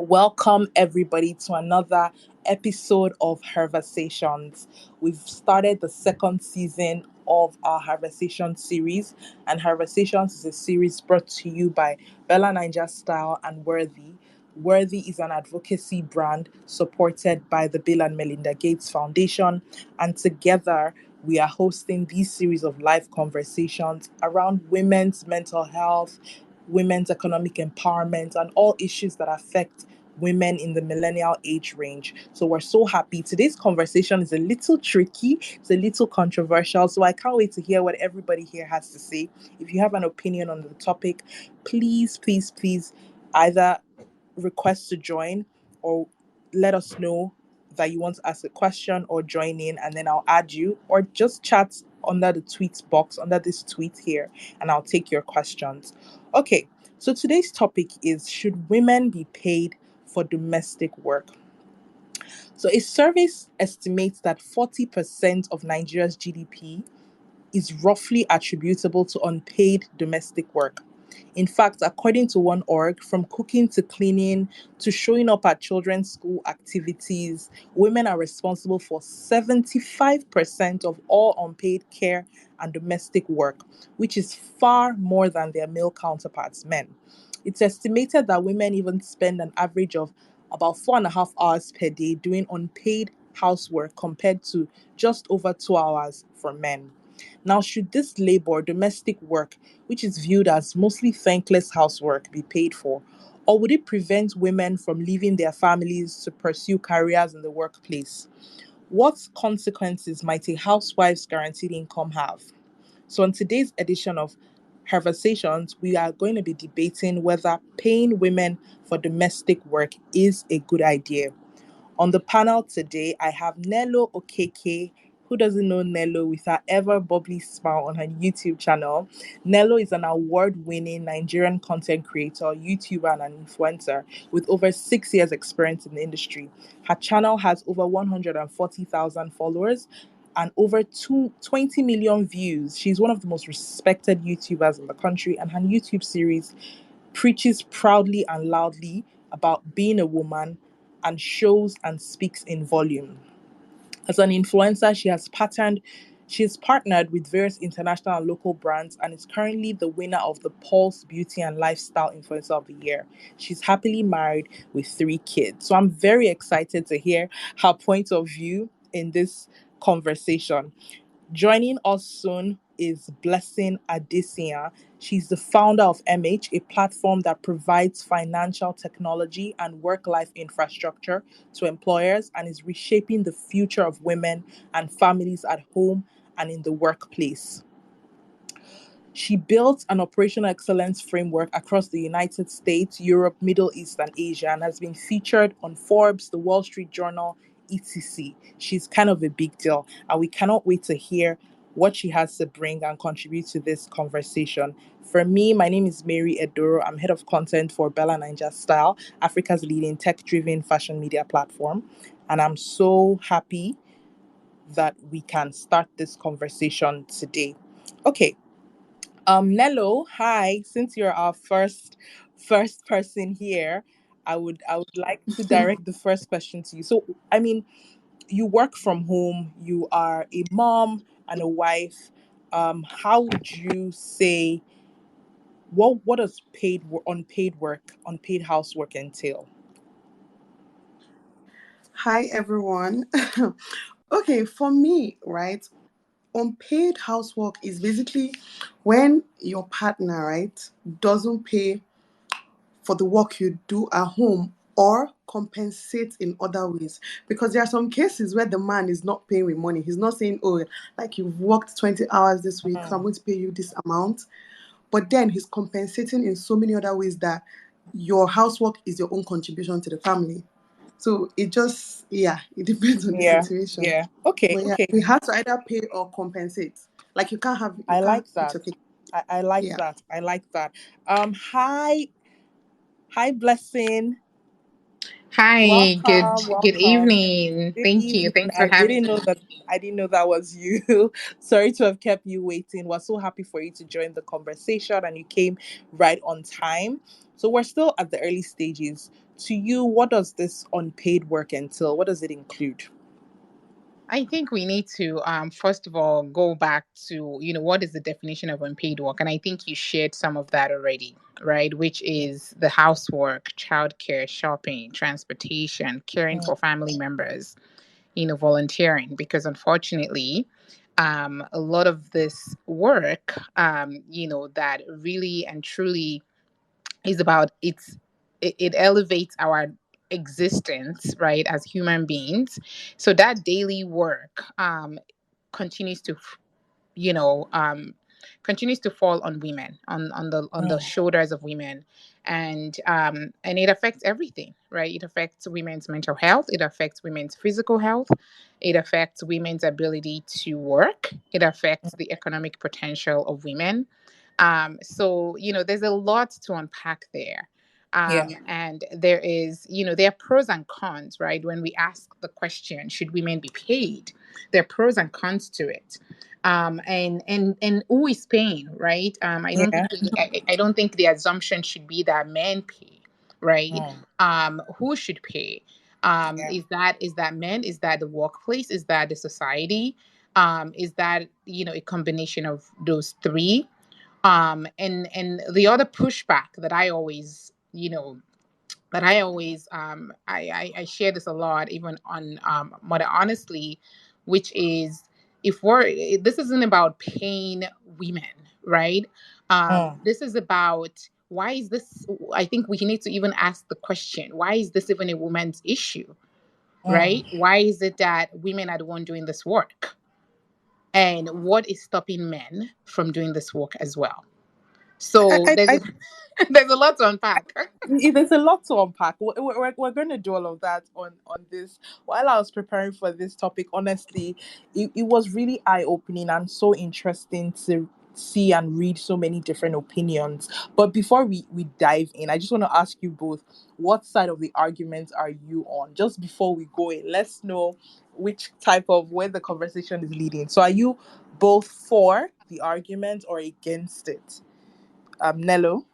Welcome everybody to another episode of HerVersations. We've started the second season of our HerVersations series, and HerVersations is a series brought to you by BellaNaija Style and WRTHY. WRTHY is an advocacy brand supported by the Bill and Melinda Gates Foundation, and together we are hosting these series of live conversations around women's mental health, women's economic empowerment, and all issues that affect women in the millennial age range. So we're so happy. Today's conversation is a little tricky, it's a little controversial. So I can't wait to hear what everybody here has to say. If you have an opinion on the topic, please either request to join or let us know that you want to ask a question or join in, and then I'll add you, or just chat under the tweets box under this tweet here and I'll take your questions. Okay, so today's topic is, should women be paid for domestic work? So a survey estimates that 40% of Nigeria's GDP is roughly attributable to unpaid domestic work. In fact, according to one org, from cooking to cleaning to showing up at children's school activities, women are responsible for 75% of all unpaid care and domestic work, which is far more than their male counterparts, men. It's estimated that women even spend an average of about 4.5 hours per day doing unpaid housework compared to just over 2 hours for men. Now, should this labor, domestic work, which is viewed as mostly thankless housework, be paid for? Or would it prevent women from leaving their families to pursue careers in the workplace? What consequences might a housewife's guaranteed income have? So, in today's edition of HerVersations, we are going to be debating whether paying women for domestic work is a good idea. On the panel today, I have Nelo Okeke. Who doesn't know Nelo, with her ever bubbly smile on her YouTube channel? Nelo is an award-winning Nigerian content creator, YouTuber, and an influencer with over 6 years experience in the industry. Her channel has over 140,000 followers and over 20 million views. She's one of the most respected YouTubers in the country, and her YouTube series preaches proudly and loudly about being a woman and shows and speaks in volume. As an influencer, she has partnered with various international and local brands and is currently the winner of the Pulse Beauty and Lifestyle Influencer of the Year. She's happily married with 3 kids. So I'm very excited to hear her point of view in this conversation. Joining us soon is Blessing Adesiyan. She's the founder of MH, a platform that provides financial technology and work-life infrastructure to employers and is reshaping the future of women and families at home and in the workplace. She built an operational excellence framework across the United States, Europe, Middle East, and Asia, and has been featured on Forbes, the Wall Street Journal, etc. She's kind of a big deal, and we cannot wait to hear what she has to bring and contribute to this conversation. For me, my name is Mary Edoro. I'm head of content for BellaNaija Style, Africa's leading tech-driven fashion media platform, and I'm so happy that we can start this conversation today. Okay, Nelo, hi. Since you're our first person here, I would like to direct the first question to you. So, I mean, you work from home, you are a mom and a wife. How would you say, what does unpaid housework entail? Hi, everyone. Okay, for me, right, unpaid housework is basically when your partner, right, doesn't pay for the work you do at home or compensate in other ways. Because there are some cases where the man is not paying with money. He's not saying, oh, like you've worked 20 hours this week, so I'm going to pay you this amount. But then he's compensating in so many other ways that your housework is your own contribution to the family. So it just, yeah, it depends on the Yeah, situation. yeah. Okay, But yeah, okay. we have to either pay or compensate. Like you I can't like eat that. your cake. I like Yeah. that. I like that. Hi, Blessing. Hi, Welcome, good welcome. evening. Good Thank you. evening. Thanks for I having didn't know me. that. I didn't know that was you. Sorry to have kept you waiting. We're so happy for you to join the conversation, and you came right on time. So we're still at the early stages. To you, what does this unpaid work entail? What does it include? I think we need to first of all go back to, what is the definition of unpaid work? And I think you shared some of that already, right? Which is the housework, childcare, shopping, transportation, caring Mm, for family members, volunteering. Because unfortunately, a lot of this work, that really and truly is about it elevates our existence, right, as human beings. So that daily work continues to you know um continues to fall on women, on the mm, shoulders of women. And it affects everything, right? It affects women's mental health, it affects women's physical health, it affects women's ability to work, it affects the economic potential of women. So there's a lot to unpack there. yeah. And there are pros and cons, right? When we ask the question, should women be paid, there are pros and cons to it. And who is paying, right? Yeah. I don't think the assumption should be that men pay, right? Mm, Who should pay? yeah. Is that men? Is that the workplace? Is that the society? Is that a combination of those three? And the other pushback that I share this a lot, even on Mother Honestly, which is, this isn't about paying women, right? Mm, This is about, why is this? I think we need to even ask the question, why is this even a woman's issue, right? mm. Why is it that women are the one doing this work? And what is stopping men from doing this work as well? So I, I, there's a lot to unpack. There's a lot to unpack. We're going to do all of that on this. While I was preparing for this topic, honestly, it was really eye opening and so interesting to see and read so many different opinions. But before we dive in, I just want to ask you both, what side of the argument are you on? Just before we go in, let's know which type of where the conversation is leading. So, are you both for the argument or against it? Nello.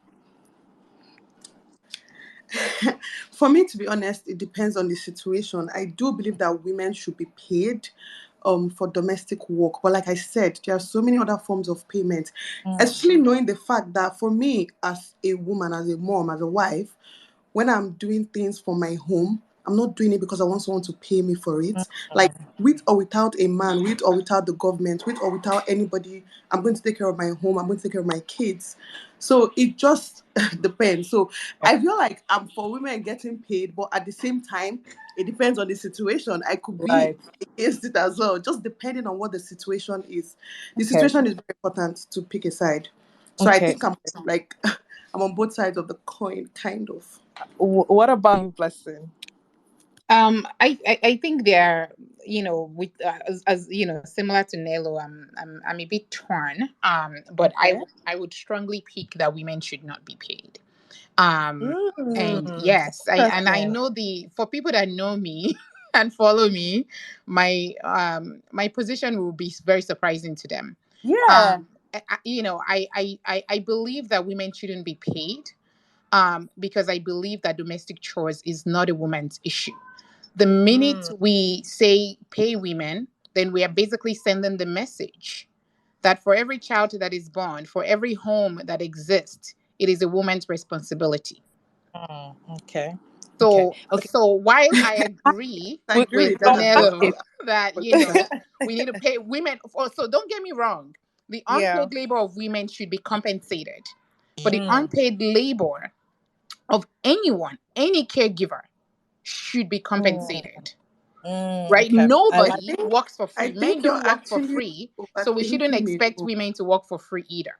For me, to be honest, it depends on the situation. I do believe that women should be paid for domestic work. But like I said, there are so many other forms of payment, Mm, especially knowing the fact that for me, as a woman, as a mom, as a wife, when I'm doing things for my home, I'm not doing it because I want someone to pay me for it. Like, mm, with or without a man, with or without the government, with or without anybody, I'm going to take care of my home, I'm going to take care of my kids. So it just depends. So I feel like I'm for women getting paid, but at the same time, it depends on the situation. I could be right. against it as well, just depending on what the situation is. The Okay. situation is very important to pick a side. So I Okay. think I'm like I'm on both sides of the coin, kind of. What about you, Blessing? I think they're, with as similar to Nelo. I'm a bit torn. But Okay. I would strongly pick that women should not be paid. Um, and Mm, yes, I interesting. know, for people that know me and follow me, my position will be very surprising to them. Yeah. I believe that women shouldn't be paid. Because I believe that domestic chores is not a woman's issue. The minute Mm, we say pay women, then we are basically sending the message that for every child that is born, for every home that exists, it is a woman's responsibility. okay. Okay. So, Okay. while I agree I We, agree with with that as well. Nelo that we need to pay women, so don't get me wrong, the yeah. unpaid labor of women should be compensated, but the Mm, unpaid labor of anyone, any caregiver, should be mm, compensated. Right? okay. I I like. Nobody think works for I free. Men think you're don't work for actually free, so we shouldn't overthinking it. expect women to work for free either.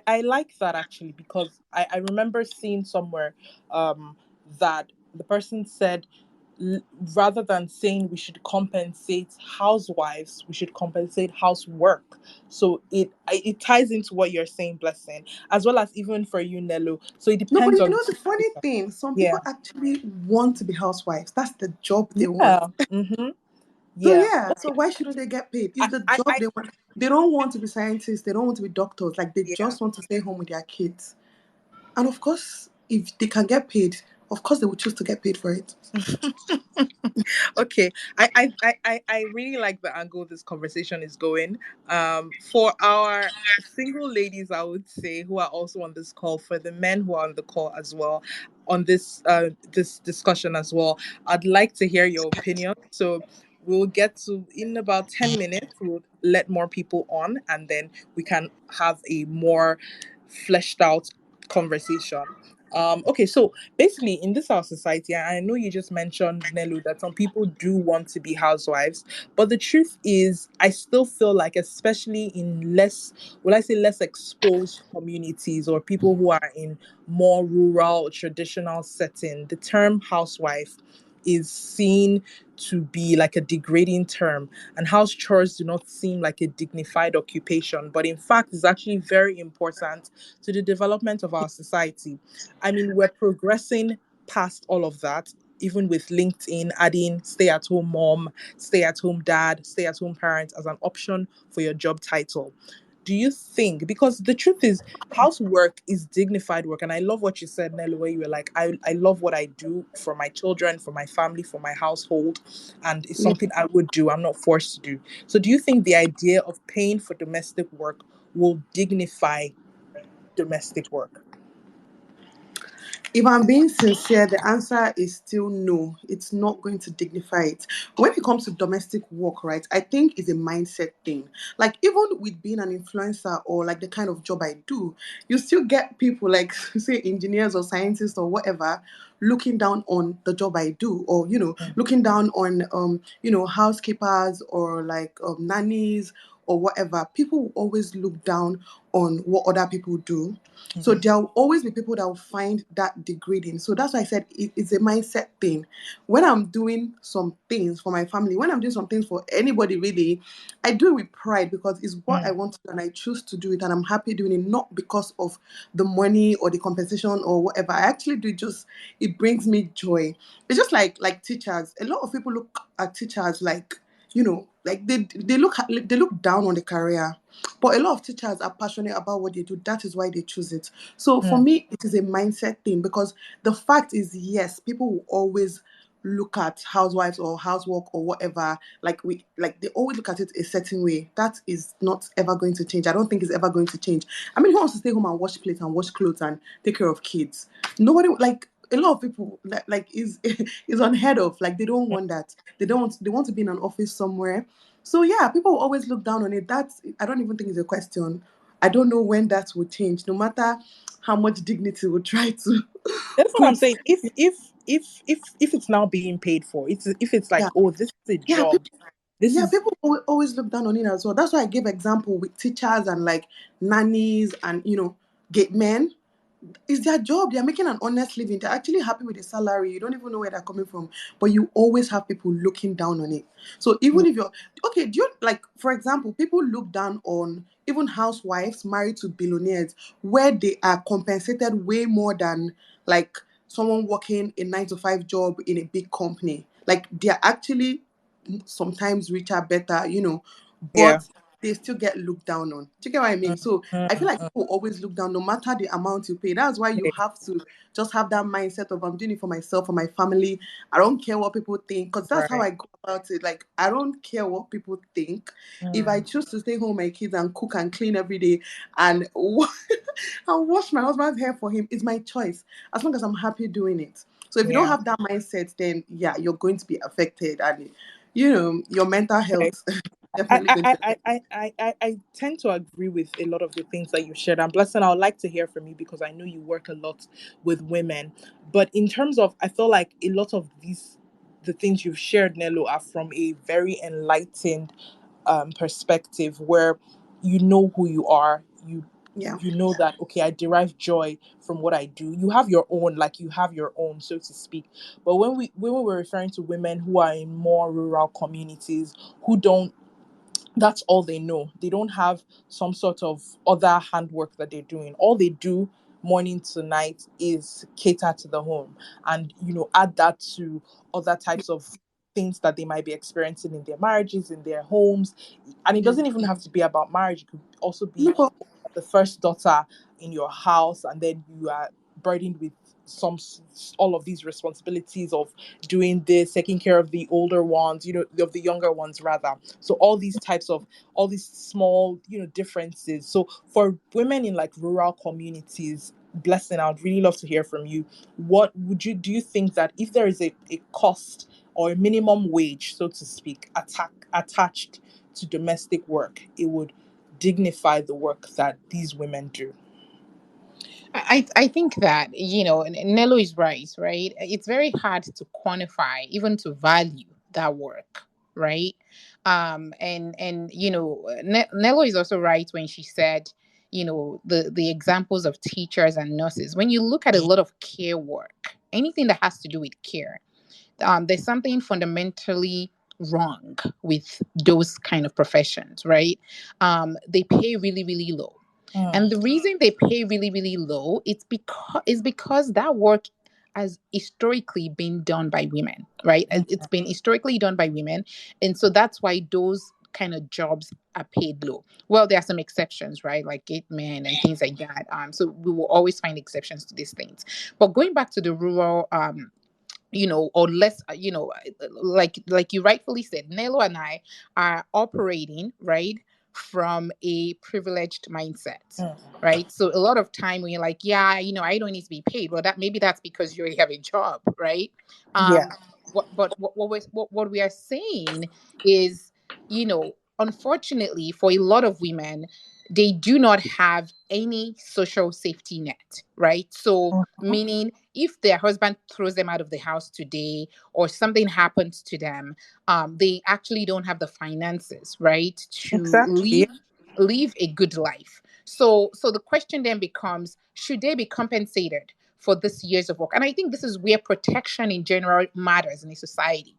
I like that actually because I remember seeing somewhere that the person said l- rather than saying we should compensate housewives, we should compensate housework. So it ties into what you're saying, Blessing, as well as even for you, Nelo. So it No, but depends you on know the the funny situation. thing, some people Yeah. actually want to be housewives. That's the job they want. Yeah. Mm-hmm. So Yeah. yeah, so Okay. why shouldn't they get paid? I, It's the I, job I they want. They don't want to be scientists. They don't want to be doctors. Like they yeah. just want to stay home with their kids. And of course, if they can get paid, of course they would choose to get paid for it. Okay, I really like the angle this conversation is going. For our single ladies, I would say, who are also on this call, for the men who are on the call as well, on this discussion as well, I'd like to hear your opinion. So we'll get to in about 10 minutes. We'll let more people on, and then we can have a more fleshed out conversation. Okay, so basically in this our society, and I know you just mentioned, Nelu, that some people do want to be housewives, but the truth is I still feel like, especially in less, will I say, less exposed communities, or people who are in more rural traditional setting, the term housewife is seen to be like a degrading term, and house chores do not seem like a dignified occupation, but in fact is actually very important to the development of our society. I mean, we're progressing past all of that, even with LinkedIn adding stay at home mom, stay at home dad, stay at home parent as an option for your job title. Do you think, because the truth is, housework is dignified work, and I love what you said, Nelly, where you were like, I love what I do for my children, for my family, for my household, and it's Yeah. something I would do. I'm not forced to do. So, do you think the idea of paying for domestic work will dignify domestic work? If I'm being sincere, the answer is still no. It's not going to dignify it. When it comes to domestic work, right, I think it's a mindset thing. Like, even with being an influencer or like the kind of job I do, you still get people like, say, engineers or scientists or whatever, looking down on the job I do, or, looking down on, housekeepers or like nannies or whatever. People will always look down on what other people do. So Mm-hmm. there will always be people that will find that degrading. So that's why I said it's a mindset thing. When I'm doing some things for my family, when I'm doing some things for anybody really, I do it with pride because it's what I want to do and I choose to do it and I'm happy doing it, not because of the money or the compensation or whatever. I actually do it just it brings me joy. It's just like teachers. A lot of people look at teachers like like they look down on the career, but a lot of teachers are passionate about what they do. That is why they choose it. So for Mm, me, it is a mindset thing because the fact is, yes, people will always look at housewives or housework or whatever, like they always look at it a certain way. That is not ever going to change. I don't think it's ever going to change. I mean, who wants to stay home and wash plates and wash clothes and take care of kids? Nobody, like a lot of people, like is is unheard of. Like they don't mm. want that. They want to be in an office somewhere. So yeah, people will always look down on it. That's I don't even think it's a question. I don't know when that will change. No matter how much dignity we try to That's what I'm put. saying. If it's now being paid for, it's if it's like, Yeah, oh, this is a yeah, job. This yeah. is People always look down on it as well. That's why I gave example with teachers and like nannies and gate men. It's their job. They're making an honest living. They're actually happy with the salary. You don't even know where they're coming from. But you always have people looking down on it. So mm, even if you're okay, do you like, for example, people look down on even housewives married to billionaires where they are compensated way more than like someone working a 9 to 5 job in a big company. Like they're actually sometimes richer, better, yeah. but they still get looked down on. Do you get what I Mm, mean? So I feel mm, like mm. people always look down no matter the amount you pay. That's why you Yeah, have to just have that mindset of I'm doing it for myself, for my family. I don't care what people think because that's how right. I go about it. Like I don't care what people think. If I Mm. choose to stay home with my kids and cook and clean every day and and wash my husband's hair for him, it's my choice. As long as I'm happy doing it. So if you don't Yeah. have that mindset, then yeah, you're going to be affected and your mental Okay. health I, definitely I, going I, to. I, I tend to agree with a lot of the things that you've shared. And Blessing, I would like to hear from you because I know you work a lot with women. But in terms of, I feel like a lot of the things you've shared, Nello, are from a very enlightened perspective where you know who you are. Yeah. you know that, okay, I derive joy from what I do. You have your own, like you have your own, so to speak. But when we were referring to women who are in more rural communities, who don't, that's all they know. They don't have some sort of other handwork that they're doing. All they do morning to night is cater to the home, and add that to other types of things that they might be experiencing in their marriages, in their homes. And it Yeah. doesn't even have to be about marriage. It could also No, be but the first daughter in your house, and then you are burdened with all of these responsibilities of doing this, taking care of the older ones, of the younger ones rather. So all these small, differences. So for women in like rural communities, Blessing, I'd really love to hear from you. What would you do? You think that if there is a cost or a minimum wage, so to speak, attached to domestic work, it would dignify the work that these women do? I think that, Nelo is right? It's very hard to quantify, even to value that work, right? And Nelo is also right when she said, the examples of teachers and nurses. When you look at a lot of care work, anything that has to do with care, there's something fundamentally wrong with those kind of professions, right? They pay really, really low. And Mm, the reason they pay really, really low, it's because that work has historically been done by women, right? It's been historically done by women. And so that's why those kind of jobs are paid low. Well, there are some exceptions, right? Like gate men and things like that. So we will always find exceptions to these things. But going back to the rural or less, like you rightfully said, Nelo and I are operating, right, from a privileged mindset. mm, Right. So a lot of time when you're like, yeah, I don't need to be paid. Well, that's because you already have a job, right? yeah. Um, what we are saying is, unfortunately, for a lot of women, they do not have any social safety net, right? So Mhm. meaning if their husband throws them out of the house today or something happens to them, they actually don't have the finances, right, to Exactly. live a good life. So the question then becomes, should they be compensated for this years of work? And I think this is where protection in general matters in a society,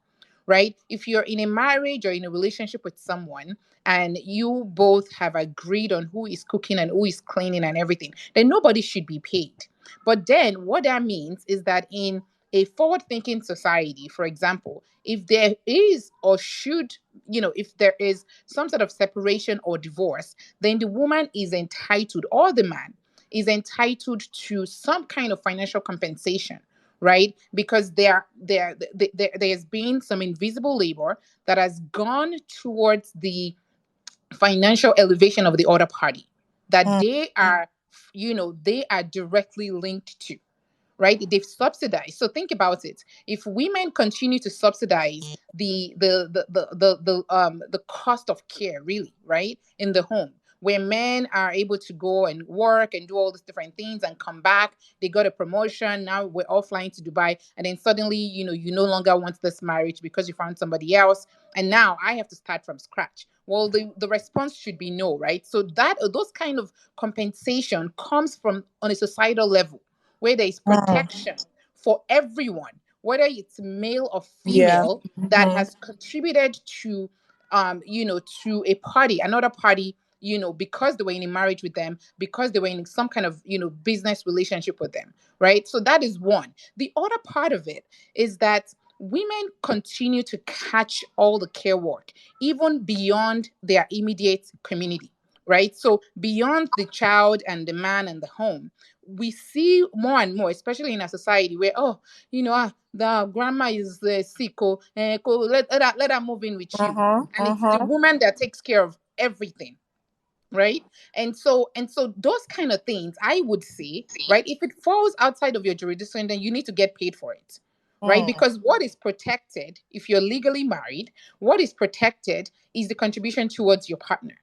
right? If you're in a marriage or in a relationship with someone and you both have agreed on who is cooking and who is cleaning and everything, then nobody should be paid. But then what that means is that in a forward thinking society, for example, if there is or should, if there is some sort of separation or divorce, then the woman is entitled, or the man is entitled to some kind of financial compensation, right? Because there's been some invisible labor that has gone towards the financial elevation of the other party, that Mm, they are directly linked to, right? They've subsidized. So think about it. If women continue to subsidize the cost of care, really, right, in the home, where men are able to go and work and do all these different things and come back, they got a promotion. Now we're all flying to Dubai, and then suddenly, you no longer want this marriage because you found somebody else, and now I have to start from scratch. Well, the response should be no, right? So that those kind of compensation comes from on a societal level where there is mm, protection for everyone, whether it's male or yeah. female, that Hmm. has contributed to a party, another party, because they were in a marriage with them, because they were in some kind of, business relationship with them, right? So that is one. The other part of it is that women continue to catch all the care work, even beyond their immediate community, right? So beyond the child and the man and the home, we see more and more, especially in a society where, the grandma is sick, let her move in with you, Uh-huh. and it's the Uh-huh. woman that takes care of everything, right? And so those kind of things, I would say, right, if it falls outside of your jurisdiction, then you need to get paid for it, right? Mm, Because what is protected, if you're legally married, what is protected is the contribution towards your partner.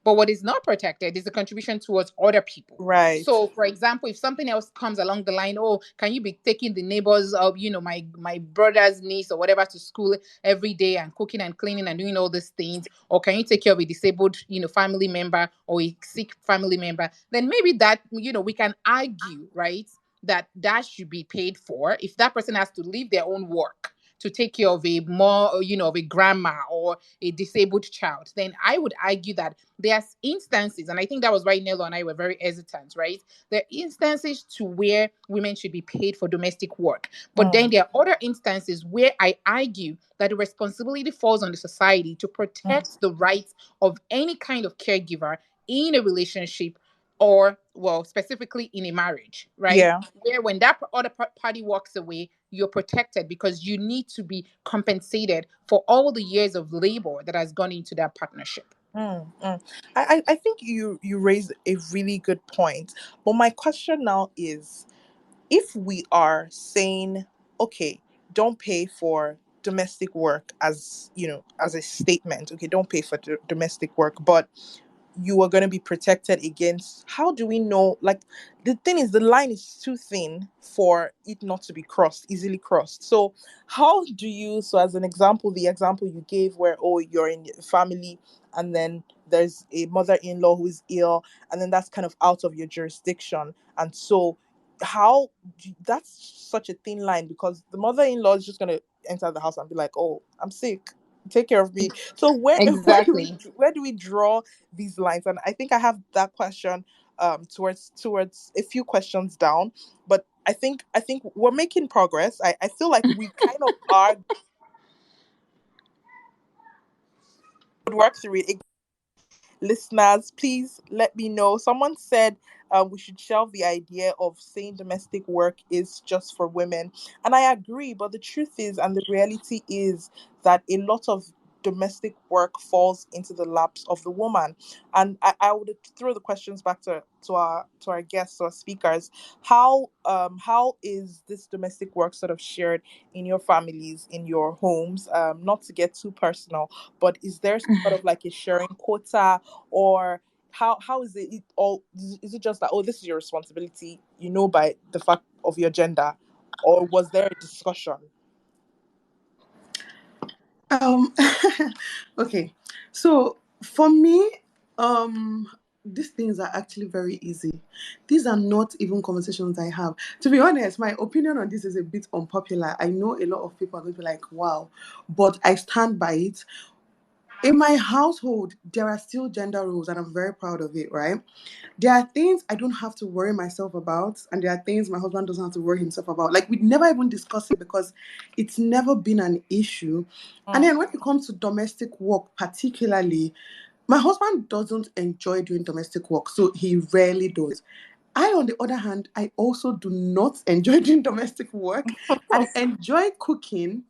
But what is not protected is the contribution towards other people. Right. So, for example, if something else comes along the line, oh, can you be taking the neighbors of, my brother's niece or whatever to school every day and cooking and cleaning and doing all these things, or can you take care of a disabled, family member or a sick family member? Then maybe that, we can argue, right, that that should be paid for if that person has to leave their own work to take care of a more, of a grandma or a disabled child. Then I would argue that there's instances, and I think that was why Nelo and I were very hesitant, right? There are instances to where women should be paid for domestic work. But then Mm, there are other instances where I argue that the responsibility falls on the society to mm. protect the rights of any kind of caregiver in a relationship, or, well, specifically in a marriage, right? Yeah. Where when that other party walks away, you're protected because you need to be compensated for all the years of labor that has gone into that partnership. Mm, mm. I think you raised a really good point. But my question now is, if we are saying, okay, don't pay for domestic work, as as a statement, okay, don't pay for domestic work, but you are going to be protected against, how do we know, like, the thing is, the line is too thin for it not to be crossed, easily crossed. So how do you, so as an example, the example you gave where, oh, you're in a family and then there's a mother-in-law who is ill, and then that's kind of out of your jurisdiction, and so how that's such a thin line, because the mother-in-law is just going to enter the house and be like, oh, I'm sick, take care of me. So where Exactly. where do we draw these lines? And I think I have that question towards a few questions down, but I think we're making progress. I feel like we kind of are. Would work through it. Listeners, please let me know. Someone said we should shelve the idea of saying domestic work is just for women. And I agree, but the truth is, and the reality is, that a lot of domestic work falls into the laps of the woman. And I would throw the questions back to our guests or speakers. How is this domestic work sort of shared in your families, in your homes? Not to get too personal, but is there sort of like a sharing quota, or how is it all, is it just that, oh, this is your responsibility, by the fact of your gender, or was there a discussion? Um, okay. So for me, um, these things are actually very easy. These are not even conversations I have. To be honest, my opinion on this is a bit unpopular. I know a lot of people are going to be like, wow, but I stand by it. In my household, there are still gender roles, and I'm very proud of it, right? There are things I don't have to worry myself about, and there are things my husband doesn't have to worry himself about. Like, we'd never even discuss it because it's never been an issue. And Mm, then when it comes to domestic work, particularly, my husband doesn't enjoy doing domestic work, so he rarely does. I, on the other hand, I also do not enjoy doing domestic work. I enjoy cooking.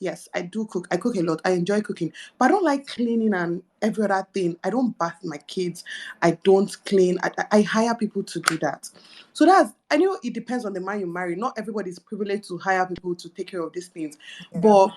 Yes, I do cook. I cook a lot. I enjoy cooking, but I don't like cleaning and every other thing. I don't bath my kids. I don't clean. I hire people to do that. So I know it depends on the man you marry. Not everybody is privileged to hire people to take care of these things, yeah. but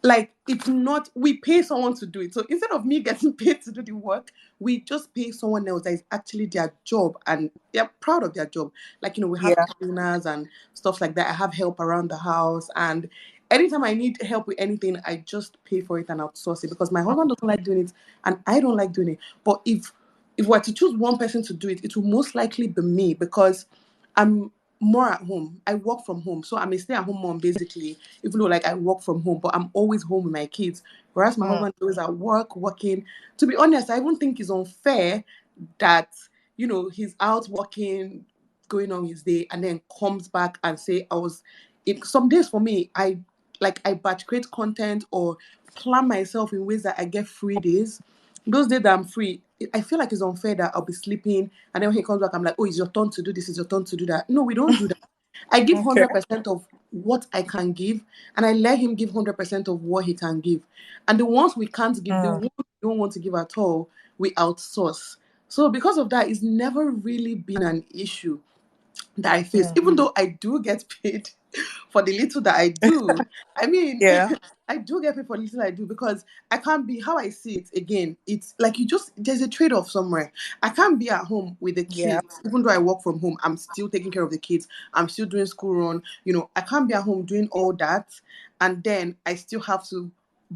like, it's not, we pay someone to do it. So instead of me getting paid to do the work, we just pay someone else that is actually their job and they're proud of their job. Like, we have Yeah. cleaners and stuff like that. I have help around the house, and anytime I need help with anything, I just pay for it and outsource it because my husband doesn't like doing it and I don't like doing it. But if we're to choose one person to do it, it will most likely be me because I'm more at home. I work from home. So I'm a stay-at-home mom basically, even though like I work from home, but I'm always home with my kids. Whereas my Mm, husband is always at work, working. To be honest, I even think it's unfair that, he's out working, going on his day, and then comes back and say some days for me, I batch create content or plan myself in ways that I get free days. Those days that I'm free, I feel like it's unfair that I'll be sleeping and then when he comes back, I'm like, oh, it's your turn to do this, it's your turn to do that. No, we don't do that. I give okay. 100% of what I can give, and I let him give 100% of what he can give. And the ones we can't give, the Mm, ones we don't want to give at all, we outsource. So because of that, it's never really been an issue. that I face, Mm. even though I do get paid for the little that I do. I mean, Yeah. I do get paid for the little I do because I can't be, how I see it again, it's like you just, there's a trade off somewhere. I can't be at home with the Yeah. kids, even though I work from home, I'm still taking care of the kids, I'm still doing school run, I can't be at home doing all that. And then I still have to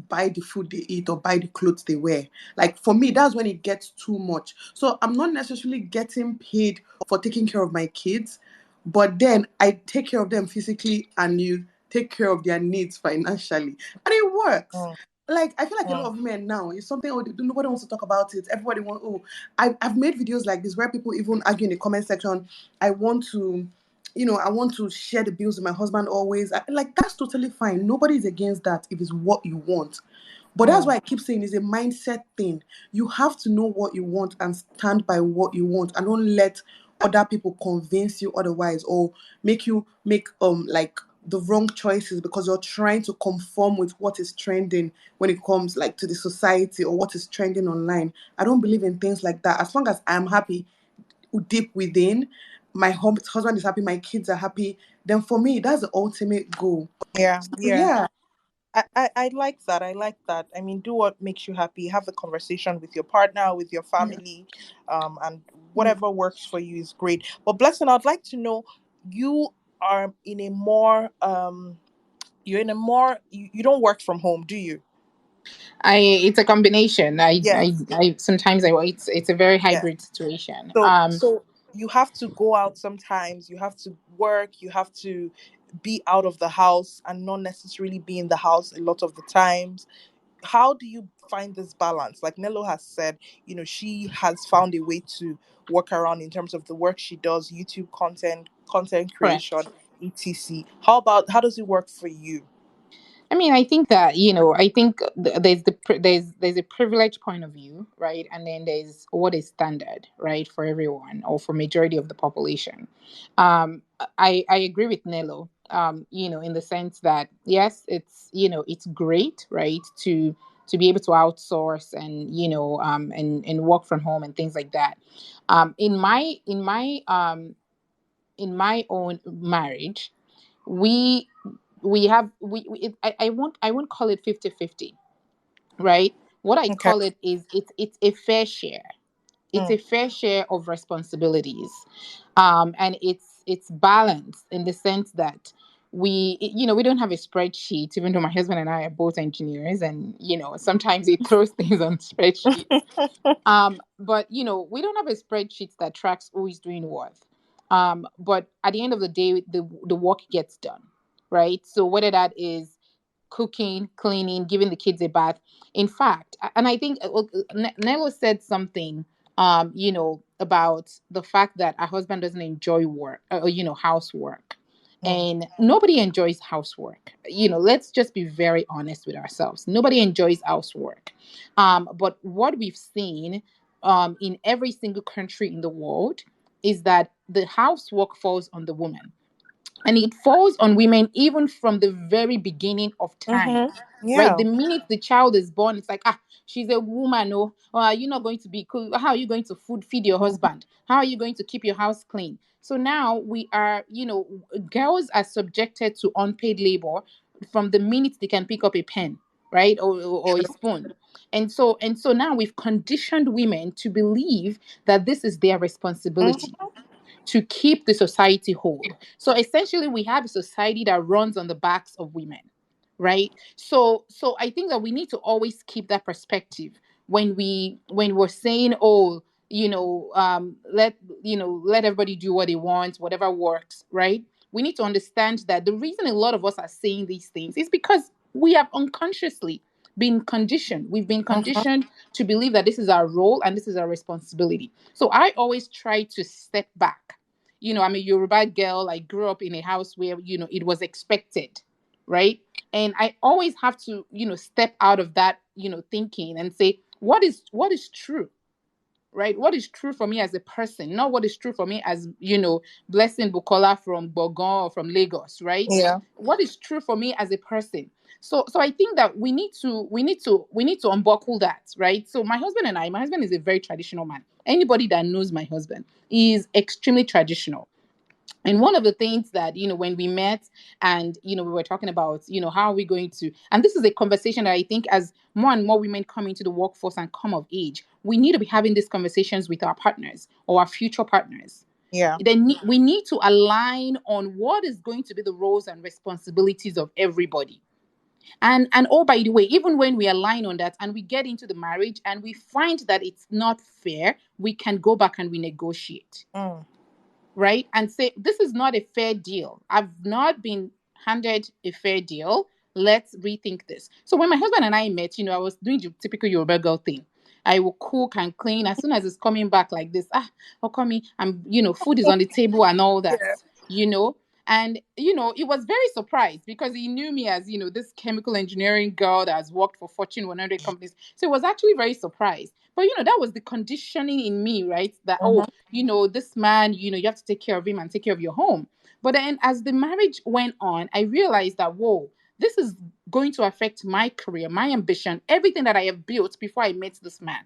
buy the food they eat or buy the clothes they wear. Like for me, that's when it gets too much. So I'm not necessarily getting paid for taking care of my kids, but then I take care of them physically and you take care of their needs financially. And it works. Mm. Like I feel like a lot Mm. of women now, it's something, oh, nobody wants to talk about it. Everybody wants, oh, I've made videos like this where people even argue in the comment section. I want to, I want to share the bills with my husband always. Like that's totally fine. Nobody's against that if it's what you want. But that's why Mm. I keep saying it's a mindset thing. You have to know what you want and stand by what you want, and don't let other people convince you otherwise, or make you make like the wrong choices because you're trying to conform with what is trending when it comes like to the society or what is trending online. I don't believe in things like that. As long as I'm happy deep within, my husband is happy, my kids are happy, then for me that's the ultimate goal. Yeah. So Yeah. yeah. I like that. I like that. I mean, do what makes you happy. Have a conversation with your partner, with your Yeah. family, and whatever works for you is great. But Blessing, I'd like to know, you are in a more you're in a more you don't work from home, do you? It's a combination. Yes. I sometimes it's a very Yes. hybrid situation. So you have to go out sometimes, you have to work, you have to be out of the house and not necessarily be in the house a lot of the times. How do you find this balance? Like Nello has said, she has found a way to work around in terms of the work she does, YouTube content creation, Correct. etc. How does it work for you? I mean, I think that I think there's a privileged point of view, right, and then there's what is standard, right, for everyone or for majority of the population. I agree with Nello, in the sense that yes, it's great, right, to be able to outsource and and work from home and things like that. In my own marriage, we we have we it, I won't call it 50-50, right? What I Okay. call it is it's a fair share. It's Mm. a fair share of responsibilities. And it's balanced in the sense that we don't have a spreadsheet, even though my husband and I are both engineers, and sometimes he throws things on spreadsheets. But we don't have a spreadsheet that tracks who is doing what. But at the end of the day, the work gets done, right? So whether that is cooking, cleaning, giving the kids a bath. In fact, and I think Nello said something, about the fact that her husband doesn't enjoy work, or housework. Mm. And nobody enjoys housework. Let's just be very honest with ourselves. Nobody enjoys housework. But what we've seen in every single country in the world is that the housework falls on the woman, and it falls on women even from the very beginning of time, Mm-hmm. right? Yeah. The minute the child is born, it's like, she's a woman. Oh, are you not going to be cool? How are you going to feed your husband? How are you going to keep your house clean? So now we are, girls are subjected to unpaid labor from the minute they can pick up a pen, right, or a spoon. And so now we've conditioned women to believe that this is their responsibility Mm-hmm. to keep the society whole. So essentially, we have a society that runs on the backs of women, right? So I think that we need to always keep that perspective when we're saying, oh, let everybody do what they want, whatever works, right? We need to understand that the reason a lot of us are saying these things is because we have unconsciously been conditioned. We've been Mm-hmm. conditioned to believe that this is our role and this is our responsibility. So I always try to step back. I'm a Yoruba girl. I grew up in a house where, it was expected, right? And I always have to, step out of that, thinking and say, what is true? Right? What is true for me as a person, not what is true for me as, Blessing Bukola from Bogon or from Lagos, right? Yeah. What is true for me as a person? So I think that we need to unbuckle that, right? So my husband is a very traditional man. Anybody that knows my husband is extremely traditional. And one of the things that, when we met and, we were talking about, how are we going to, and this is a conversation that I think as more and more women come into the workforce and come of age, we need to be having these conversations with our partners or our future partners. Yeah. Then we need to align on what is going to be the roles and responsibilities of everybody. And oh, by the way, even when we align on that and we get into the marriage and we find that it's not fair, we can go back and we negotiate, Mm. right? And say, this is not a fair deal. I've not been handed a fair deal. Let's rethink this. So when my husband and I met, I was doing the typical Yoruba girl thing. I will cook and clean as soon as it's coming back like this. How come me? I'm, food is on the table and all that, Yeah. you know. And, it was very surprised because he knew me as, this chemical engineering girl that has worked for Fortune 100 companies. So it was actually very surprised. But, that was the conditioning in me, right? That, Mm-hmm. this man, you have to take care of him and take care of your home. But then as the marriage went on, I realized that, whoa, this is going to affect my career, my ambition, everything that I have built before I met this man.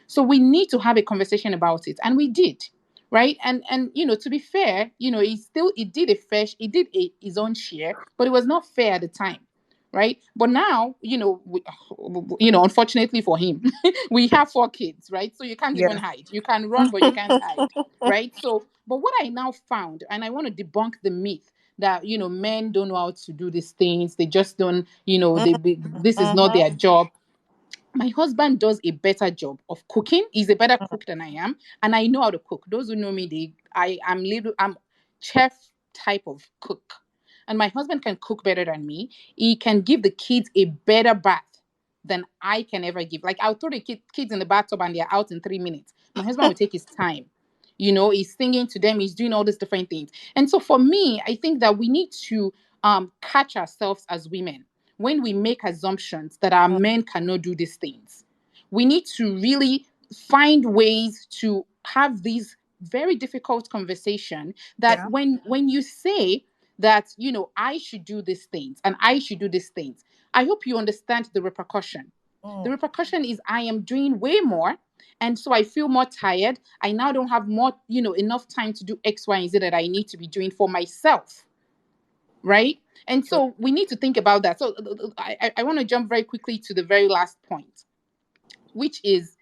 So we need to have a conversation about it. And we did. Right. And to be fair, he did his own share, but it was not fair at the time. Right. But now, unfortunately for him, we have 4 kids, right? So you can't even Yeah. hide. You can run, but you can't hide. Right. So, but what I now found, and I want to debunk the myth that, men don't know how to do these things. They just don't, this is not Mm-hmm. their job. My husband does a better job of cooking. He's a better cook than I am, and I know how to cook. Those who know me, I'm chef type of cook, and my husband can cook better than me. He can give the kids a better bath than I can ever give. Like I'll throw the kids in the bathtub and they're out in 3 minutes. My husband will take his time. He's singing to them. He's doing all these different things. And so for me, I think that we need to catch ourselves as women when we make assumptions that our men cannot do these things. We need to really find ways to have these very difficult conversation that Yeah. when you say that I should do these things and I should do these things, I hope you understand the repercussion. The Mm. repercussion is I am doing way more, and so I feel more tired. I now don't have more enough time to do X, Y, and Z that I need to be doing for myself, right? And True. so we need to think about that. So I want to jump very quickly to the very last point, which is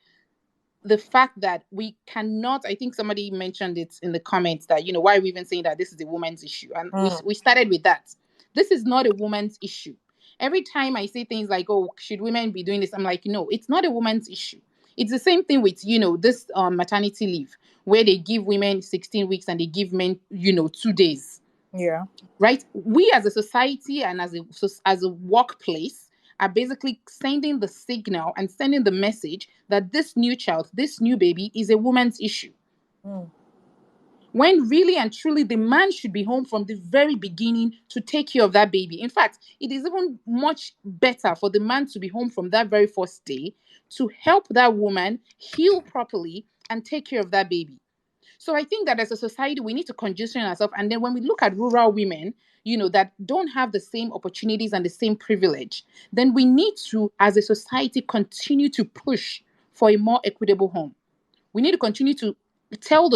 the fact that we cannot. I think somebody mentioned it in the comments that, why are we even saying that this is a woman's issue? And Mm. we started with that. This is not a woman's issue. Every time I say things like, oh, should women be doing this? I'm like, no, it's not a woman's issue. It's the same thing with, this maternity leave, where they give women 16 weeks and they give men, 2 days, Yeah. right? We as a society and as a workplace are basically sending the signal and sending the message that this new child, this new baby is a woman's issue. Mm. When really and truly the man should be home from the very beginning to take care of that baby. In fact, it is even much better for the man to be home from that very first day to help that woman heal properly and take care of that baby. So I think that as a society, we need to condition ourselves. And then when we look at rural women, that don't have the same opportunities and the same privilege, then we need to, as a society, continue to push for a more equitable home. We need to continue to tell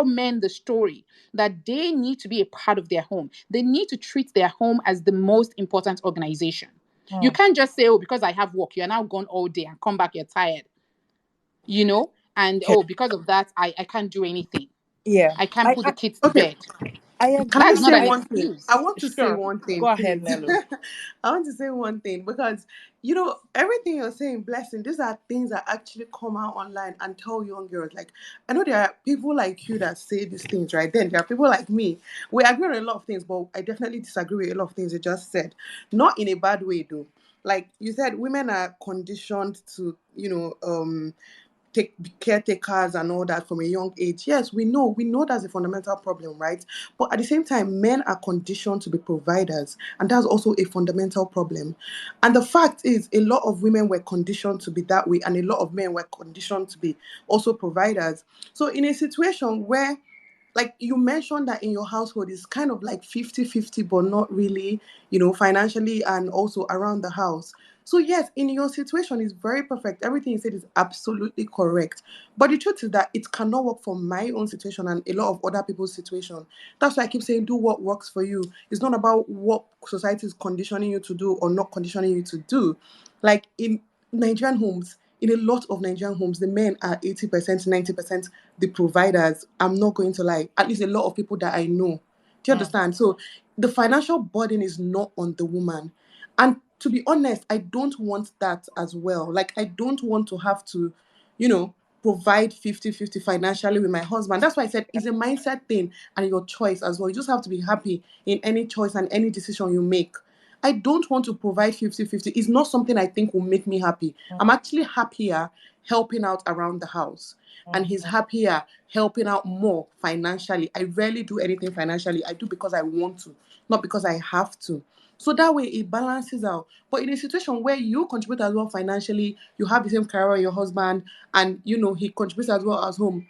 men the story that they need to be a part of their home. They need to treat their home as the most important organization. You Mm. can't just say, oh, because I have work, you're now gone all day and come back, you're tired, and Okay. oh, because of that, I can't do anything. Yeah. I can't I, put I the kids to Okay, bed. I can I That's agree. not say an I one thing? I excuse. want to say Sure. one Go thing, ahead, please. Nelo. I want to say one thing because everything you're saying, blessing. These are things that actually come out online and tell young girls. Like I know there are people like you that say these things, right? Then there are people like me. We agree on a lot of things, but I definitely disagree with a lot of things you just said. Not in a bad way, though. Like you said, women are conditioned to, take caretakers and all that from a young age. Yes, we know that's a fundamental problem, right? But at the same time, men are conditioned to be providers, and that's also a fundamental problem. And the fact is, a lot of women were conditioned to be that way, and a lot of men were conditioned to be also providers. So in a situation where, like you mentioned, that in your household is kind of like 50-50, but not really, financially and also around the house. So yes, in your situation, it's very perfect. Everything you said is absolutely correct. But the truth is that it cannot work for my own situation and a lot of other people's situation. That's why I keep saying do what works for you. It's not about what society is conditioning you to do or not conditioning you to do. Like in Nigerian homes, in a lot of Nigerian homes, the men are 80%, 90% the providers. I'm not going to lie. At least a lot of people that I know. Do you Mm, understand? So the financial burden is not on the woman. And to be honest, I don't want that as well. Like, I don't want to have to, you know, provide 50-50 financially with my husband. That's why I said it's a mindset thing and your choice as well. You just have to be happy in any choice and any decision you make. I don't want to provide 50-50. It's not something I think will make me happy. mm, I'm actually happier helping out around the house. And mm, he's happier helping out more financially. I rarely do anything financially. I do because I want to, not because I have to. So that way it balances out. But in a situation where you contribute as well financially, you have the same career as your husband, and he contributes as well as home,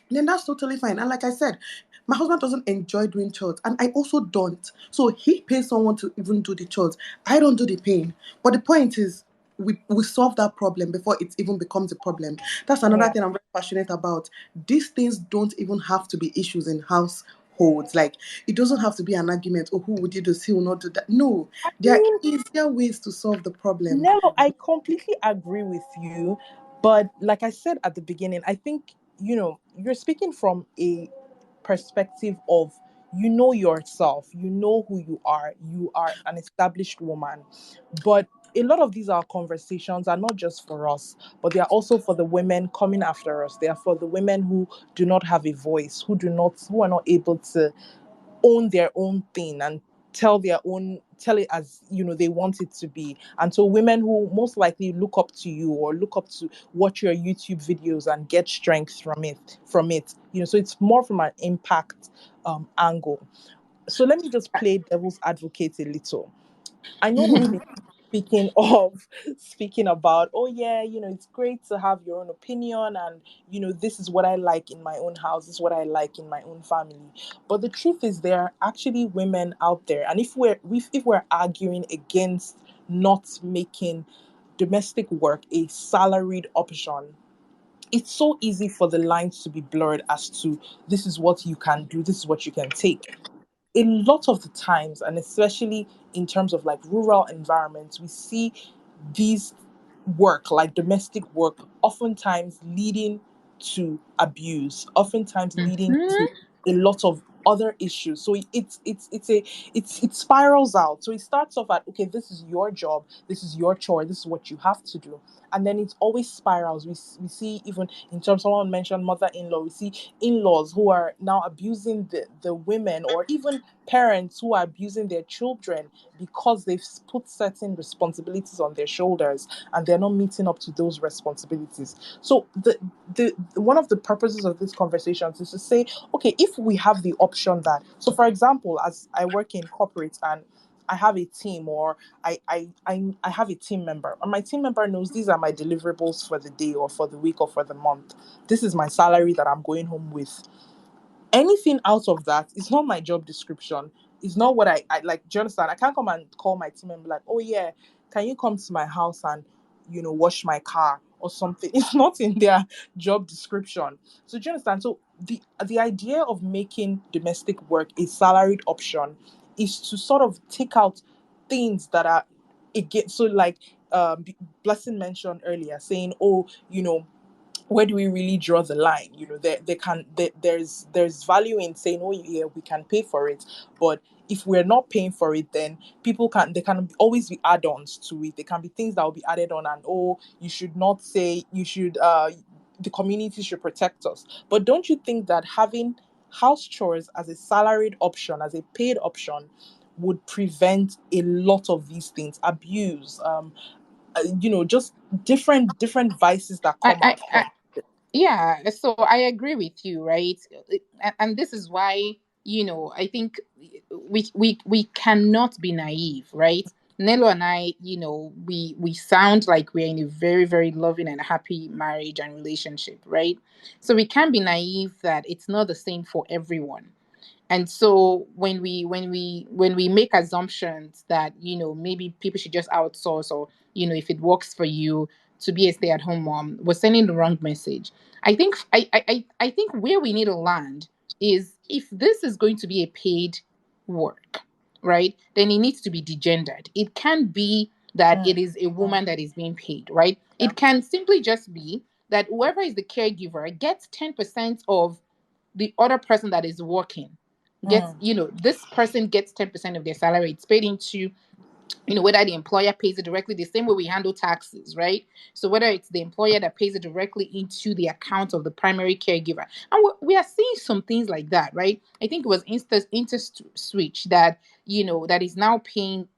then that's totally fine. And like I said, my husband doesn't enjoy doing chores, and I also don't. So he pays someone to even do the chores. I don't do the paying. But the point is, we solve that problem before it even becomes a problem. That's another yeah. thing I'm very passionate about. These things don't even have to be issues in households. Like, it doesn't have to be an argument. Oh, who would you do this? Who will not do that? No, I there are mean, easier ways to solve the problem. Nelo, I completely agree with you. But like I said at the beginning, I think, you're speaking from a perspective of you know yourself, you know who you are an established woman. But a lot of these our conversations are not just for us, but they are also for the women coming after us. They are for the women who do not have a voice, who are not able to own their own thing and tell it as they want it to be. And so women who most likely look up to you or look up to watch your YouTube videos and get strength from it. So it's more from an impact angle. So let me just play devil's advocate a little. I know we've been speaking of speaking about, oh yeah, it's great to have your own opinion, and this is what I like in my own house, this is what I like in my own family. But the truth is there are actually women out there, and if we're arguing against not making domestic work a salaried option, it's so easy for the lines to be blurred as to this is what you can do, this is what you can take. A lot of the times, and especially in terms of like rural environments, we see these work, like domestic work, oftentimes leading to abuse, oftentimes leading to Mhm. a lot of other issues. So it spirals out. So it starts off at, okay, this is your job, this is your chore, this is what you have to do, and then it always spirals. We see, even in terms, someone mentioned mother-in-law, we see in-laws who are now abusing the women, or even parents who are abusing their children because they've put certain responsibilities on their shoulders and they're not meeting up to those responsibilities. So the one of the purposes of these conversations is to say, okay, if we have the option that, so for example, as I work in corporate and I have a team, or I have a team member, and my team member knows these are my deliverables for the day or for the week or for the month. This is my salary that I'm going home with. Anything out of that is not my job description. It's not what I like. Do you understand? I can't come and call my team and be like, oh yeah, can you come to my house and wash my car or something? It's not in their job description. So do you understand? So the idea of making domestic work a salaried option is to sort of take out things that are, again, so like Blessing mentioned earlier, saying, oh, where do we really draw the line? There's value in saying, oh yeah, we can pay for it, but if we're not paying for it, then there can always be add-ons to it. There can be things that will be added on, and oh, you should not say, you should the community should protect us. But don't you think that having house chores as a salaried option, as a paid option, would prevent a lot of these things, abuse, just different vices that I, come I, out I from. Yeah, so I agree with you, right? And this is why, I think we cannot be naive, right? Nelo and I, we sound like we're in a very, very loving and happy marriage and relationship, right? So we can't be naive that it's not the same for everyone. And so when we make assumptions that maybe people should just outsource, or if it works for you to be a stay-at-home mom, we're sending the wrong message. I think where we need to land is, if this is going to be a paid work, right, then it needs to be degendered. It can't be that it is a woman that is being paid, right? Yeah. It can simply just be that whoever is the caregiver gets 10% of the other person that is working. Gets, this person gets 10% of their salary. It's paid into, whether the employer pays it directly, the same way we handle taxes, right? So whether it's the employer that pays it directly into the account of the primary caregiver, and we are seeing some things like that, right? I think it was InterSwitch that, that is now paying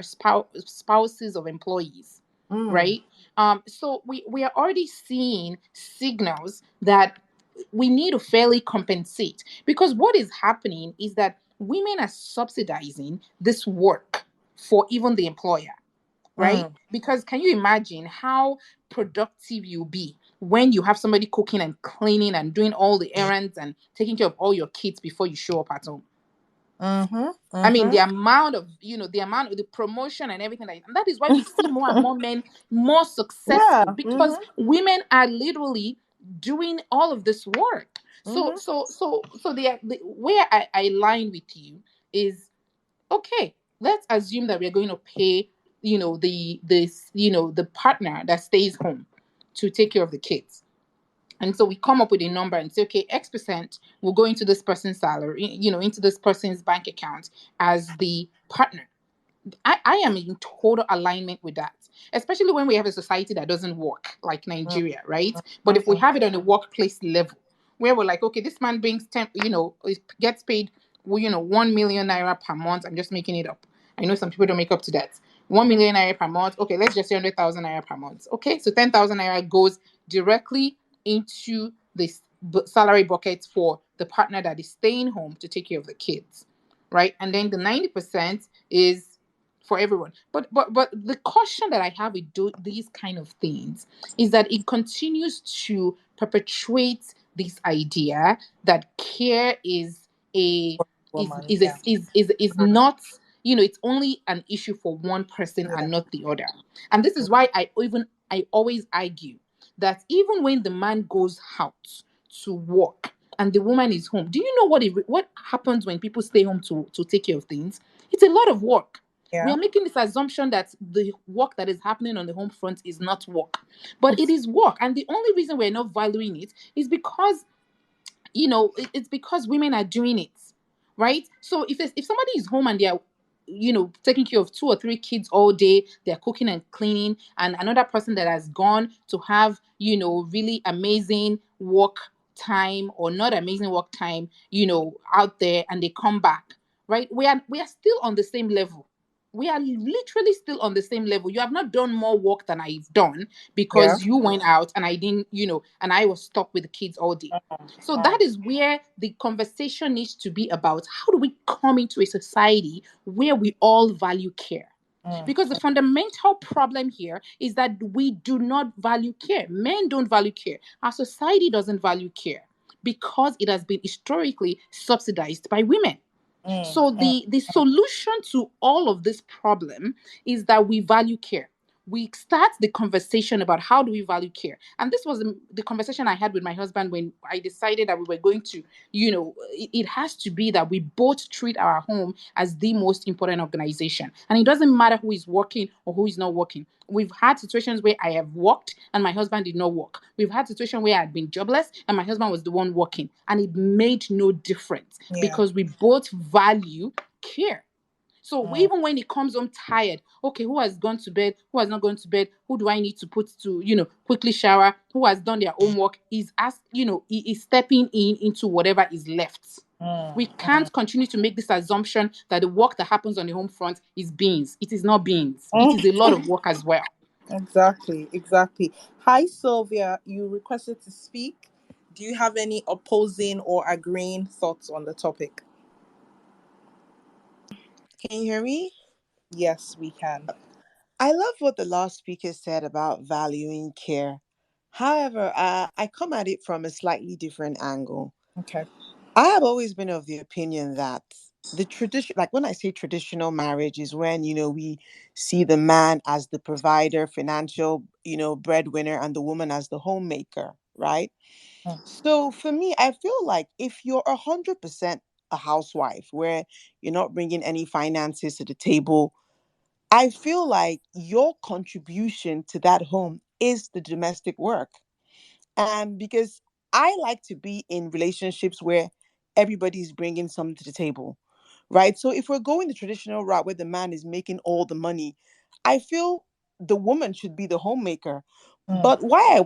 spouses of employees, right? So we are already seeing signals that we need to fairly compensate, because what is happening is that women are subsidizing this work for even the employer, right? Because can you imagine how productive you'll be when you have somebody cooking and cleaning and doing all the errands and taking care of all your kids before you show up at home? I mean, the amount of, the amount of the promotion and everything like that. And that is why we see more and more men more Yeah. successful, because women are literally doing all of this work. So where I line with you is, okay, let's assume that we're going to pay, the partner that stays home to take care of the kids. And so we come up with a number and say, okay, X% will go into this person's salary, into this person's bank account as the partner. I am in total alignment with that, especially when we have a society that doesn't work like Nigeria, right? But if we have it on a workplace level, where we're like, okay, this man brings 10, gets paid, 1 million naira per month. I'm just making it up. I know some people don't make up to that. 1 million naira per month. Okay, let's just say 100,000 naira per month. Okay, so 10,000 naira goes directly into this salary bucket for the partner that is staying home to take care of the kids, right? And then the 90% is for everyone. But the caution that I have with these kind of things is that it continues to perpetuate this idea that care is a Woman. Yeah. is not, it's only an issue for one person Yeah. and not the other. And this is why I always argue that even when the man goes out to work and the woman is home, do you know what happens when people stay home to take care of things? It's a lot of work. We Yeah. are making this assumption that the work that is happening on the home front is not work, but it is work. And the only reason we're not valuing it is because, it's because women are doing it, right? So if somebody is home and they're, taking care of two or three kids all day, they're cooking and cleaning, and another person that has gone to have, really amazing work time or not amazing work time, out there, and they come back, right? We are still on the same level. We are literally still on the same level. You have not done more work than I've done, Yeah. because you went out and I didn't, and I was stuck with the kids all day. So Mm. that is where the conversation needs to be about: how do we come into a society where we all value care? Because the fundamental problem here is that we do not value care. Men don't value care. Our society doesn't value care because it has been historically subsidized by women. So the solution to all of this problem is that we value care. We start the conversation about how do we value care. And this was the conversation I had with my husband when I decided that we were going to, it has to be that we both treat our home as the most important organization. And it doesn't matter who is working or who is not working. We've had situations where I have worked and my husband did not work. We've had situations where I had been jobless and my husband was the one working. And it made no difference Yeah. because we both value care. So even when he comes home tired, okay, who has gone to bed? Who has not gone to bed? Who do I need to put to, quickly shower? Who has done their homework? He's asked, he is stepping into whatever is left. We can't continue to make this assumption that the work that happens on the home front is beans. It is not beans. It is a lot of work as well. Exactly. Exactly. Hi, Sylvia. You requested to speak. Do you have any opposing or agreeing thoughts on the topic? Can you hear me? Yes, we can. I love what the last speaker said about valuing care. However, I come at it from a slightly different angle. Okay. I have always been of the opinion that the tradition, like when I say traditional marriage, is when, we see the man as the provider, financial, breadwinner, and the woman as the homemaker, right? Mm, So for me, I feel like if you're 100% a housewife where you're not bringing any finances to the table, I feel like your contribution to that home is the domestic work. And because I like to be in relationships where everybody's bringing something to the table, right? So if we're going the traditional route where the man is making all the money, I feel the woman should be the homemaker. mm, But why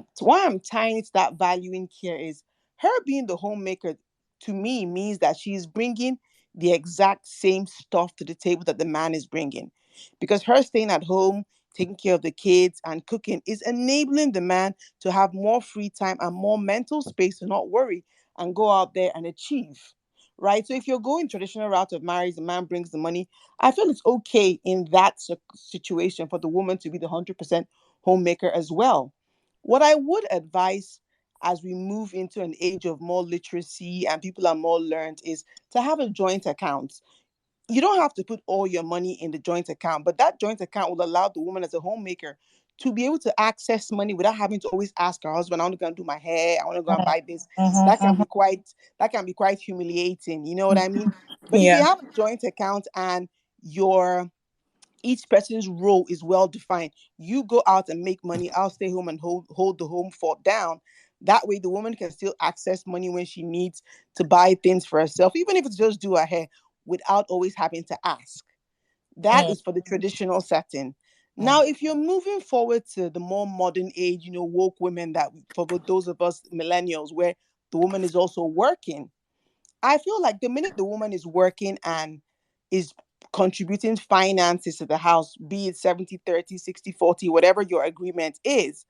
I'm tying it to that value in care is her being the homemaker to me means that she's bringing the exact same stuff to the table that the man is bringing. Because her staying at home, taking care of the kids and cooking is enabling the man to have more free time and more mental space to not worry and go out there and achieve. Right. So if you're going traditional route of marriage, the man brings the money. I feel it's okay in that situation for the woman to be the 100% homemaker as well. What I would advise as we move into an age of more literacy and people are more learned is to have a joint account. You don't have to put all your money in the joint account, but that joint account will allow the woman as a homemaker to be able to access money without having to always ask her husband, I want to go and do my hair, I want to go and mm, buy this. That can mhm, be quite that can be quite humiliating, you know what I mean? mhm. But if you Yeah, have a joint account and your each person's role is well defined, you go out and make money, I'll stay home and hold the home fort down. That way the woman can still access money when she needs to buy things for herself, even if it's just do her hair, without always having to ask. That mm, is for the traditional setting. mm, Now, if you're moving forward to the more modern age, woke women, that for those of us millennials, where the woman is also working, I feel like the minute the woman is working and is contributing finances to the house, be it 70-30, 60-40, whatever your agreement is,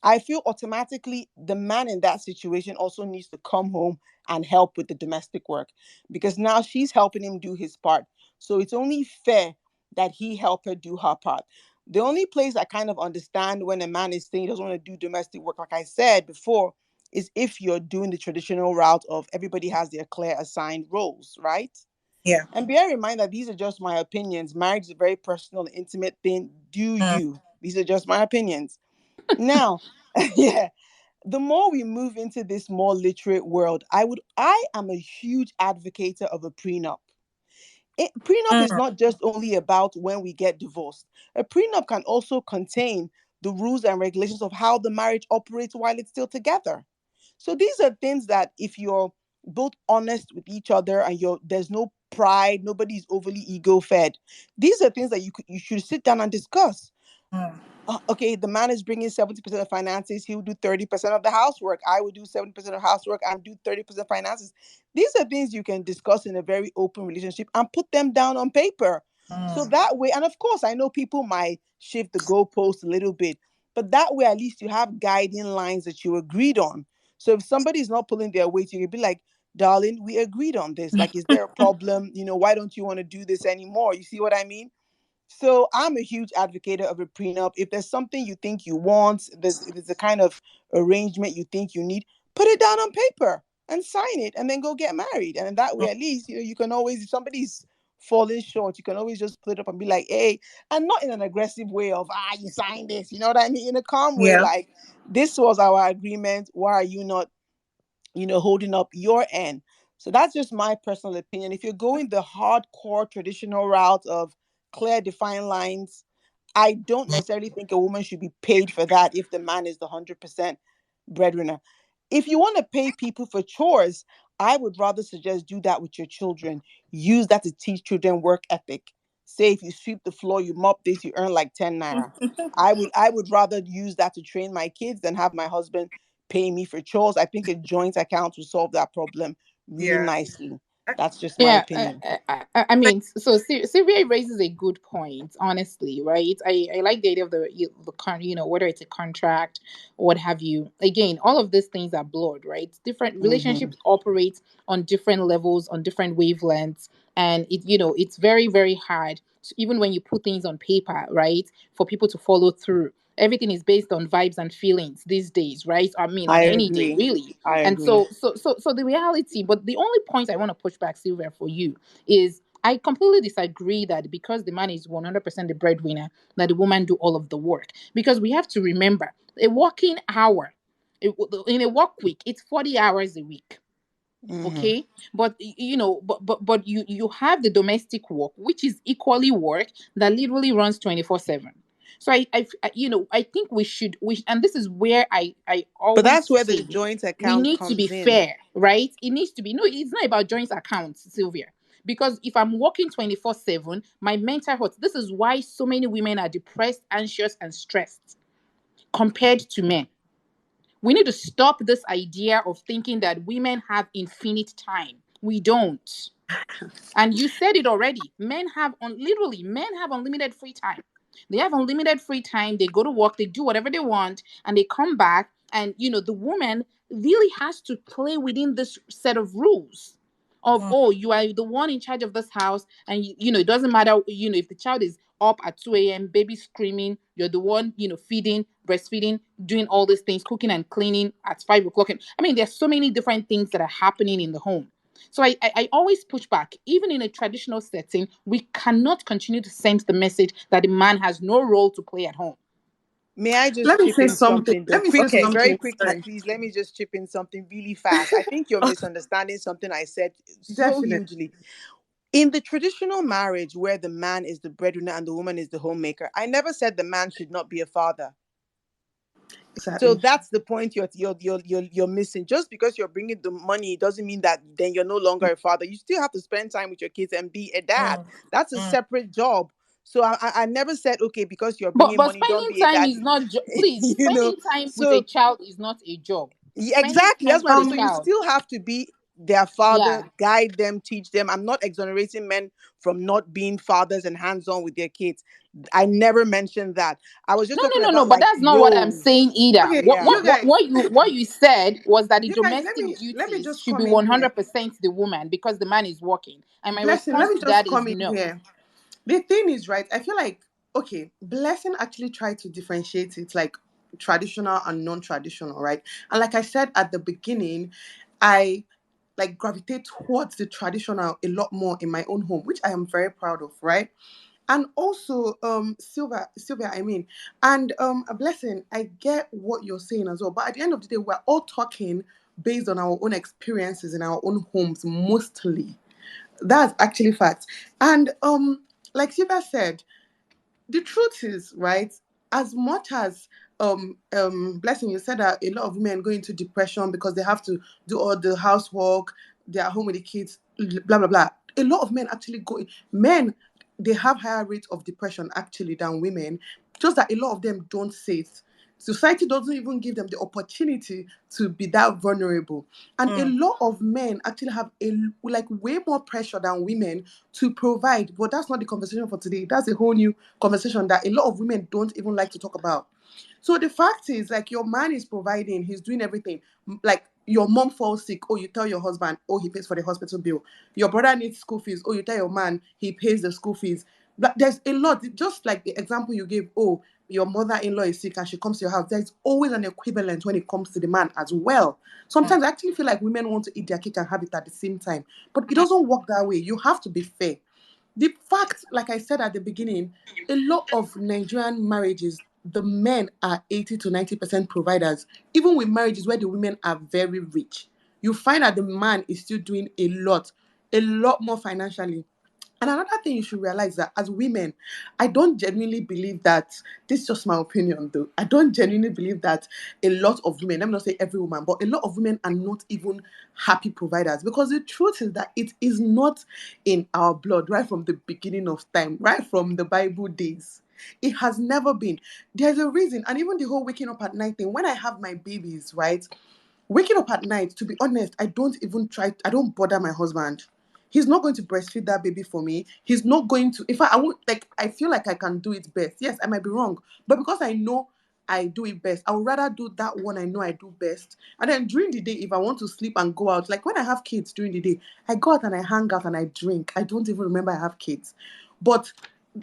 I feel automatically the man in that situation also needs to come home and help with the domestic work, because now she's helping him do his part. So it's only fair that he help her do her part. The only place I kind of understand when a man is saying he doesn't want to do domestic work, like I said before, is if you're doing the traditional route of everybody has their clear assigned roles, right? yeah, And bear in mind that these are just my opinions. Marriage is a very personal, intimate thing. Do mm, you? These are just my opinions. Now, yeah, the more we move into this more literate world, I am a huge advocate of a prenup. Prenup is mm, not just only about when we get divorced. A prenup can also contain the rules and regulations of how the marriage operates while it's still together. So these are things that if you're both honest with each other and there's no pride, nobody's overly ego fed. These are things that you should sit down and discuss. mm, Okay, the man is bringing 70% of finances. He will do 30% of the housework. I will do 70% of housework and do 30% finances. These are things you can discuss in a very open relationship and put them down on paper. So mm, that way, and of course, I know people might shift the goalpost a little bit, but that way, at least you have guiding lines that you agreed on. So if somebody's not pulling their weight, you can be like, darling, we agreed on this. Like, is there a problem? Why don't you want to do this anymore? You see what I mean? So I'm a huge advocate of a prenup. If there's something you think you want, if there's a kind of arrangement you think you need, put it down on paper and sign it and then go get married. And in that way, at least, you can always, if somebody's falling short, you can always just put it up and be like, hey, and not in an aggressive way of, you signed this, you know what I mean? In a calm way, yeah, like, this was our agreement. Why are you not holding up your end? So that's just my personal opinion. If you're going the hardcore traditional route of clear, defined lines, I don't necessarily think a woman should be paid for that if the man is the 100% breadwinner. If you want to pay people for chores, I would rather suggest do that with your children. Use that to teach children work ethic. Say if you sweep the floor, you mop this, you earn like 10 naira. I would rather use that to train my kids than have my husband pay me for chores. I think a joint account will solve that problem really yeah. nicely. I, That's just my Yeah, opinion. I mean, so Sylvia raises a good point, honestly, right? I like the idea of whether it's a contract or what have you. Again, all of these things are blurred, right? Different Hmm. relationships operate on different levels, on different wavelengths, and it's very, very hard, even when you put things on paper, right, for people to follow through. Everything is based on vibes and feelings these days, right? I mean, I on any day, agree. really. I And agree. so the reality, but the only point I want to push back, Sylvia, for you is I completely disagree that because the man is 100% the breadwinner, that the woman do all of the work. Because we have to remember a working hour in a work week, it's 40 hours a week. Hmm. Okay, but but you have the domestic work, which is equally work, that literally runs 24/7. So I think and this is where I But always that's where the say joint we account need to be comes in. fair, right? It needs to be, no, it's not about joint accounts, Sylvia. Because if I'm working 24/7, my mental health, this is why so many women are depressed, anxious, and stressed compared to men. We need to stop this idea of thinking that women have infinite time. We don't. And you said it already. Men have unlimited free time. They have unlimited free time. They go to work, they do whatever they want, and they come back. And the woman really has to play within this set of rules of, Mm, oh, you are the one in charge of this house, and it doesn't matter, if the child is up at 2 a.m., baby screaming, you're the one, feeding, breastfeeding, doing all these things, cooking and cleaning at 5 o'clock. I mean, there's so many different things that are happening in the home. So I always push back. Even in a traditional setting, we cannot continue to send the message that the man has no role to play at home. May I just Let me chip say in something. something though? Let me say Quickly, very something. quickly, Sorry. please. Let me just chip in something really fast. I think you're misunderstanding something I said so Definitely. hugely. In the traditional marriage where the man is the breadwinner and the woman is the homemaker, I never said the man should not be a father. So Exactly. that's the point you're missing. Just because you're bringing the money doesn't mean that then you're no longer a father. You still have to spend time with your kids and be a dad. mm, That's a mm. separate job. So I never said, okay, because you're But bringing money, don't spending be a time is daddy. not please, you know. spending time with a So child is not a job. yeah, Spending exactly. That's time what I with mean. a So you Um, child. still have to be their father, Yeah. guide them, teach them. I'm not exonerating men from not being fathers and hands-on with their kids. I never mentioned that. I was just No, talking no, no, no. about But like that's not what I'm roles. saying either. okay, What Yeah. what you what guys, what you said was that the you guys, let domestic me duties just should be come in here. 100% the woman because the man is working. And my Blessing, let response me to just that is come in no. here. The thing is, right, I feel like, okay, Blessing actually tried to differentiate it like traditional and non-traditional, right? And like I said at the beginning, I like gravitate towards the traditional a lot more in my own home, which I am very proud of, right? And also, Sylvia, I mean, and a Blessing, I get what you're saying as well. But at the end of the day, we're all talking based on our own experiences in our own homes, mostly. That's actually fact. And like Siva said, the truth is, right, as much as Blessing, you said that a lot of women go into depression because they have to do all the housework, they're at home with the kids, blah blah blah. A lot of men actually men, they have higher rates of depression actually than women, just that a lot of them don't say it. Society doesn't even give them the opportunity to be that vulnerable. And a Mm. lot of men actually have like way more pressure than women to provide. But that's not the conversation for today. That's a whole new conversation that a lot of women don't even like to talk about. So the fact is, like, your man is providing, he's doing everything. Like, your mom falls sick, oh, you tell your husband, oh, he pays for the hospital bill. Your brother needs school fees, oh, you tell your man, he pays the school fees. But there's a lot, just like the example you gave, oh, your mother-in-law is sick and she comes to your house. There's always an equivalent when it comes to the man as well. Mm. Sometimes I actually feel like women want to eat their cake and have it at the same time, but it doesn't work that way. You have to be fair. The fact, like I said at the beginning, a lot of Nigerian marriages, the men are 80 to 90% providers. Even with marriages where the women are very rich, you find that the man is still doing a lot more financially. And another thing you should realize that as women, I don't genuinely believe that, this is just my opinion though. I don't genuinely believe that a lot of women, let me not say every woman, but a lot of women are not even happy providers. Because the truth is that it is not in our blood right from the beginning of time, right from the Bible days. It has never been. There's a reason. And even the whole waking up at night thing, when I have my babies, right? Waking up at night, to be honest, I don't bother my husband. He's not going to breastfeed that baby for me. He's not going to, if I won't, like, I feel like I can do it best. Yes, I might be wrong, but because I know I do it best, I would rather do that one I know I do best. And then during the day, if I want to sleep and go out, like when I have kids during the day, I go out and I hang out and I drink. I don't even remember I have kids. But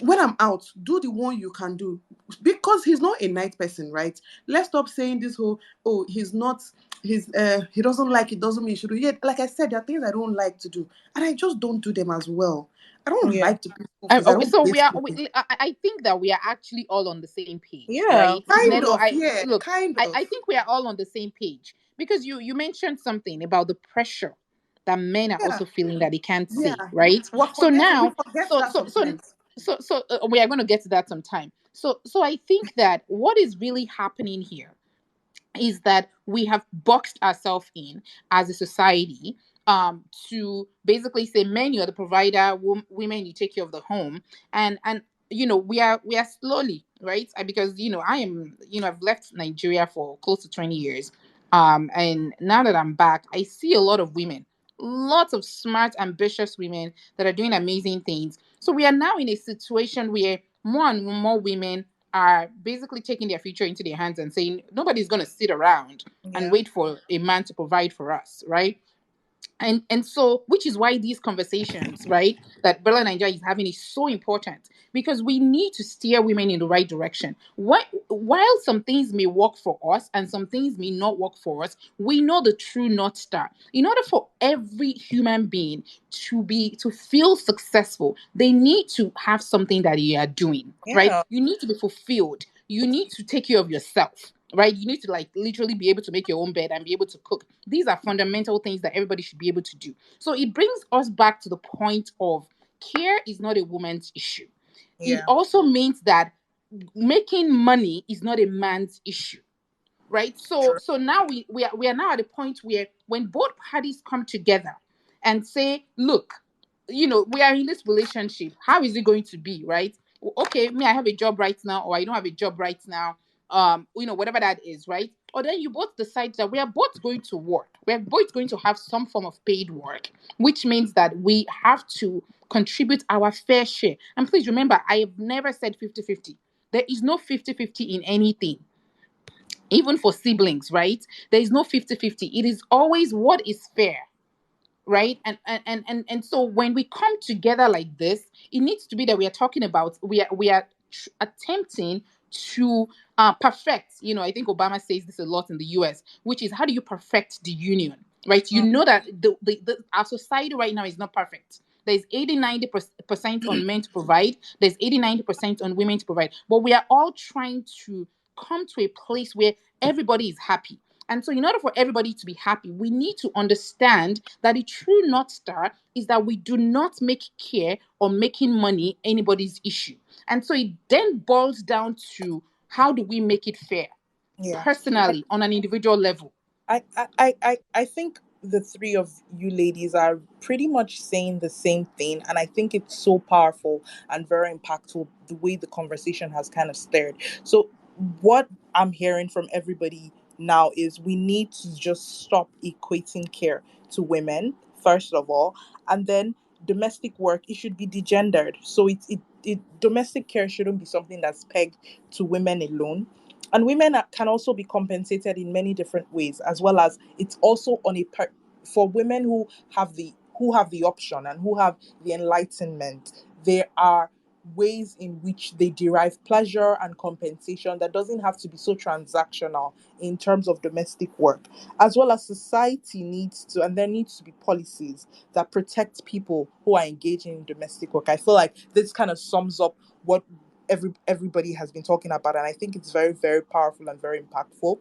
when I'm out, do the one you can do. Because he's not a night person, right? Let's stop saying this whole, oh, he doesn't like it, doesn't mean he should do it. Like I said, there are things I don't like to do, and I just don't do them as well. I don't Yeah. like to pay school fees. I don't So pay we are. school fees. I think that we are actually all on the same page, Yeah. right? Kind Nelo, of, I yeah, look. kind of. I think we are all on the same page because you mentioned something about the pressure that men are Yeah, also feeling that they can't say, yeah. right? So We now, forget that sometimes. we are going to get to that sometime. So I think that what is really happening here is that we have boxed ourselves in as a society, to basically say men you're the provider, women you take care of the home, and we are slowly, right. Because I am, I've left Nigeria for close to 20 years, and now that I'm back, I see a lot of women, lots of smart ambitious women that are doing amazing things. So we are now in a situation where more and more women are basically taking their future into their hands and saying nobody's going to sit around and Yeah. wait for a man to provide for us, right? And so, which is why these conversations, right, that BellaNaija is having is so important, because we need to steer women in the right direction. While some things may work for us and some things may not work for us, we know the true North Star. In order for every human being to feel successful, they need to have something that you are doing, right? Yeah. You need to be fulfilled. You need to take care of yourself, right? You need to, like, literally be able to make your own bed and be able to cook. These are fundamental things that everybody should be able to do. So it brings us back to the point of care is not a woman's issue. It Yeah. also means that making money is not a man's issue, right? So True. now we are now at a point where when both parties come together and say, look, we are in this relationship, how is it going to be, right? Okay, me, I have a job right now, or I don't have a job right now, whatever that is, right? Or then you both decide that we are both going to work, we're both going to have some form of paid work, which means that we have to contribute our fair share. And please remember, I have never said 50-50. There is no 50-50 in anything, even for siblings, right? There is no 50-50. It is always what is fair, right? And so when we come together like this, it needs to be that we are talking about, attempting to perfect. I think Obama says this a lot in the US, which is, how do you perfect the union, right? You Mm. know that our society right now is not perfect. There's 80-90% on men to provide, there's 80-90% on women to provide, but we are all trying to come to a place where everybody is happy. And so, in order for everybody to be happy, we need to understand that the true North Star is that we do not make care or making money anybody's issue. And so, it then boils down to, how do we make it fair, Yeah. personally, on an individual level? I think the three of you ladies are pretty much saying the same thing, and I think it's so powerful and very impactful the way the conversation has kind of stirred. So, what I'm hearing from everybody now is we need to just stop equating care to women, first of all, and then domestic work, it should be degendered. So domestic care shouldn't be something that's pegged to women alone, and women can also be compensated in many different ways, as well as it's also for women who have the option and who have the enlightenment. There are ways in which they derive pleasure and compensation that doesn't have to be so transactional in terms of domestic work, as well as society needs to, and there needs to be policies that protect people who are engaging in domestic work. I feel like this kind of sums up what everybody has been talking about, and I think it's very, very powerful and very impactful.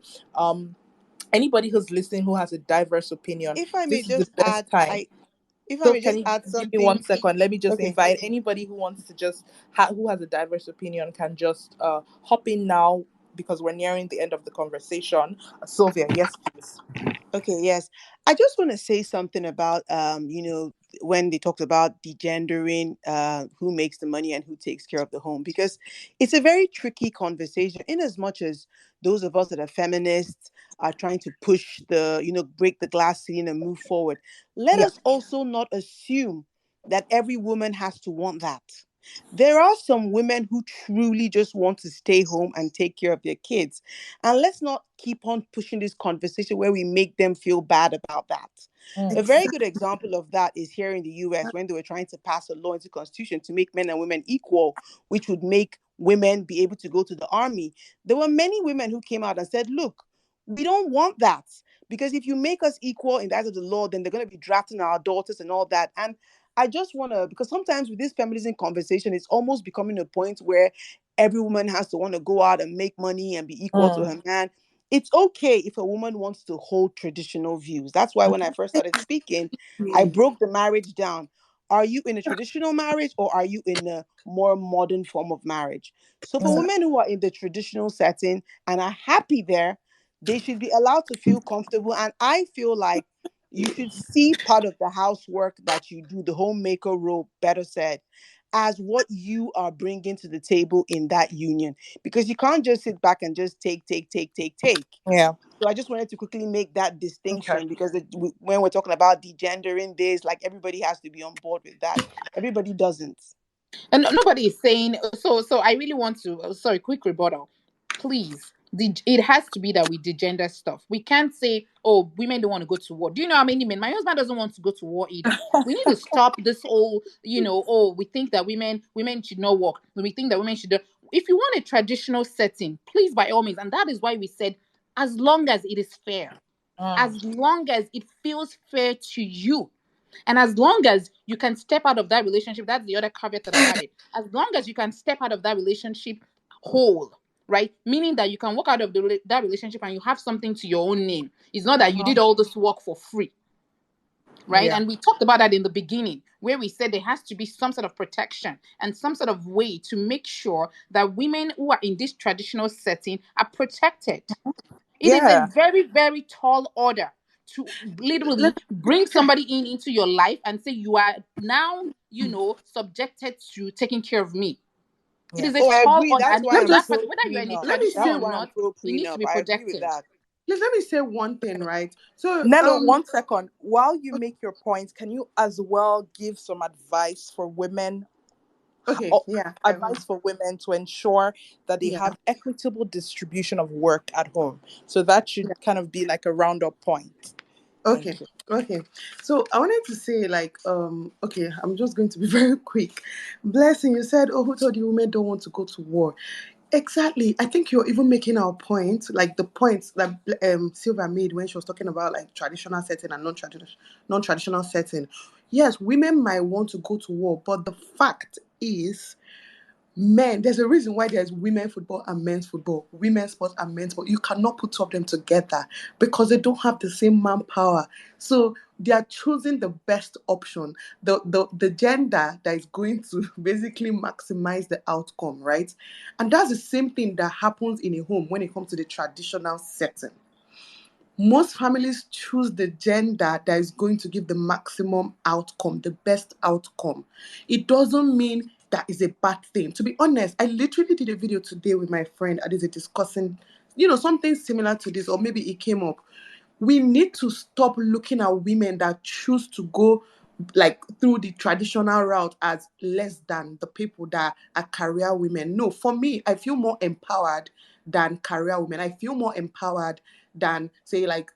Anybody who's listening who has a diverse opinion, If I may this is the just best add, time. I if I So may can just you add give me one something. second? Let me just Okay. invite anybody who wants to just who has a diverse opinion can just hop in now, because we're nearing the end of the conversation. Sylvia, yes, please. Okay, yes. I just want to say something about when they talked about degendering, who makes the money and who takes care of the home, because it's a very tricky conversation, in as much as those of us that are feminists are trying to push break the glass ceiling and move forward. Let Yeah. us also not assume that every woman has to want that. There are some women who truly just want to stay home and take care of their kids. And let's not keep on pushing this conversation where we make them feel bad about that. A Mm. very good example of that is here in the US, when they were trying to pass a law into the constitution to make men and women equal, which would make women be able to go to the army. There were many women who came out and said, look, we don't want that, because if you make us equal in the eyes of the law, then they're going to be drafting our daughters and all that. And I just want to, because sometimes with this feminism conversation, it's almost becoming a point where every woman has to want to go out and make money and be equal to Mm. her man. It's okay if a woman wants to hold traditional views. That's why when I first started speaking, I broke the marriage down. Are you in a traditional marriage, or are you in a more modern form of marriage? So for Mm. women who are in the traditional setting and are happy there, they should be allowed to feel comfortable. And I feel like you should see part of the housework that you do, the homemaker role, better said, as what you are bringing to the table in that union. Because you can't just sit back and just take. Yeah. So I just wanted to quickly make that Okay. distinction, because when we're talking about degendering this, like, everybody has to be on board with that. Everybody doesn't. And nobody is saying so. I really want to. Sorry, quick rebuttal, please. It has to be that we degender stuff. We can't say, "Oh, women don't want to go to war." Do you know how many men? My husband doesn't want to go to war either. We need to stop this whole, oh, we think that women should not work. We think that women should. If you want a traditional setting, please, by all means, and that is why we said, as long as it is fair, Mm. as long as it feels fair to you, and as long as you can step out of that relationship, that's the other caveat that I added. As long as you can step out of that relationship whole, right? Meaning that you can walk out of that relationship and you have something to your own name. It's not that you Uh-huh. did all this work for free, right? Yeah. And we talked about that in the beginning, where we said there has to be some sort of protection and some sort of way to make sure that women who are in this traditional setting are protected. It is a Yeah. very, very tall order to Let, literally bring somebody into your life and say you are now, subjected to taking care of me. It Yeah. is a Oh, I tall agree. order, That's and why let for me I'm that just person, pro whether you're in a prenup. let me traditional say That's or why I'm not, pro it needs to prenup. be I agree with protected. that. let me say one thing, right? So Nelo, 1 second. While you make your points, can you as well give some advice for women, okay, or yeah, I will. advice for women to ensure that they Yeah, have equitable distribution of work at home? So that should yeah. kind of be like a roundup point. Okay, Thank you. okay. So I wanted to say, like, okay, I'm just going to be very quick. Blessing, you said, oh, who told you women don't want to go to war? Exactly. I think you're even making our point, like the points that Sylvia made when she was talking about like traditional setting and non-traditional setting. Yes, women might want to go to war, but the fact is, men, there's a reason why there's women football and men's football, women's sports and men's sport. You cannot put two of them together because they don't have the same manpower. So they are choosing the best option, the gender that is going to basically maximize the outcome, right? And that's the same thing that happens in a home when it comes to the traditional setting. Most families choose the gender that is going to give the maximum outcome, the best outcome. It doesn't mean that is a bad thing. To be honest, I literally did a video today with my friend and is discussing, something similar to this, or maybe it came up. We need to stop looking at women that choose to go like through the traditional route as less than the people that are career women. No, for me, I feel more empowered than career women. I feel more empowered than say like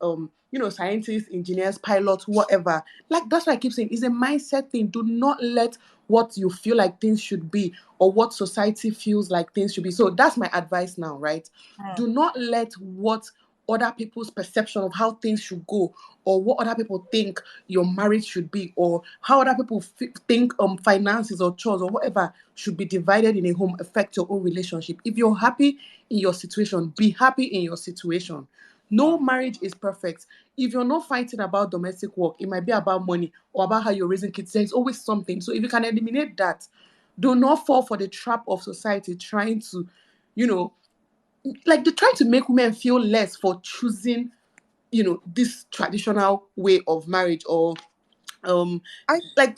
scientists, engineers, pilots, whatever. Like that's why I keep saying it's a mindset thing. Do not let what you feel like things should be or what society feels like things should be. So that's my advice now, right? Mm. Do not let what other people's perception of how things should go or what other people think your marriage should be or how other people think finances or chores or whatever should be divided in a home affect your own relationship. If you're happy in your situation, be happy in your situation. No Mm. marriage is perfect. If you're not fighting about domestic work, it might be about money or about how you're raising kids. There's always something. So if you can eliminate that, do not fall for the trap of society trying to, you know, like they're trying to make women feel less for choosing, this traditional way of marriage or I, like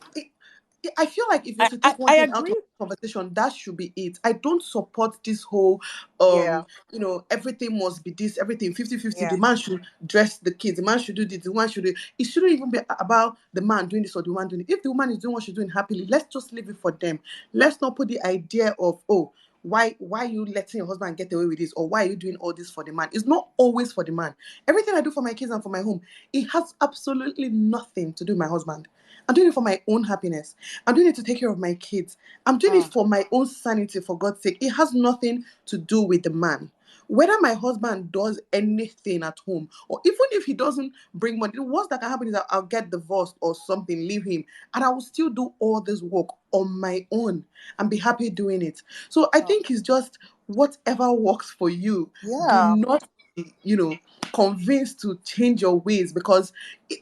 I feel like if you're I to I take one I thing out of agree. the conversation, that should be it. I don't support this whole Yeah. everything must be this, everything 50-50. Yeah. The man should dress the kids, the man should do this, the woman should do it shouldn't even be about the man doing this or the woman doing it. If the woman is doing what she's doing happily, let's just leave it for them. Let's not put the idea of, oh, why are you letting your husband get away with this or why are you doing all this for the man? It's not always for the man. Everything I do for my kids and for my home, it has absolutely nothing to do with my husband. I'm doing it for my own happiness. I'm doing it to take care of my kids. I'm doing it Mm. for my own sanity, for God's sake. It has nothing to do with the man. Whether my husband does anything at home, or even if he doesn't bring money, the worst that can happen is that I'll get divorced or something, leave him, and I will still do all this work on my own and be happy doing it. So I think it's just whatever works for you. Do Yeah. not be, convinced to change your ways, because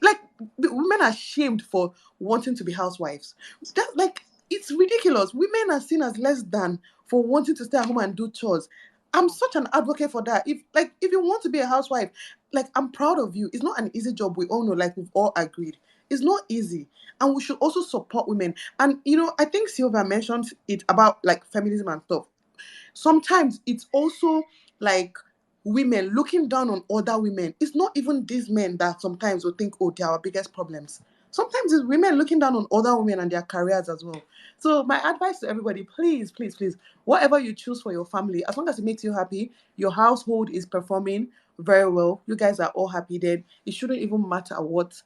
like, the women are shamed for wanting to be housewives. That, like, it's ridiculous. Women are seen as less than for wanting to stay at home and do chores. I'm such an advocate for that. If you want to be a housewife, like, I'm proud of you. It's not an easy job. We all know, like, we've all agreed. It's not easy. And we should also support women. And I think Sylvia mentioned it about, like, feminism and stuff. Sometimes it's also like women looking down on other women. It's not even these men that sometimes will think, oh, they're our biggest problems. Sometimes it's women looking down on other women and their careers as well. So my advice to everybody, please, please, please, whatever you choose for your family, as long as it makes you happy, your household is performing very well, you guys are all happy, then it shouldn't even matter what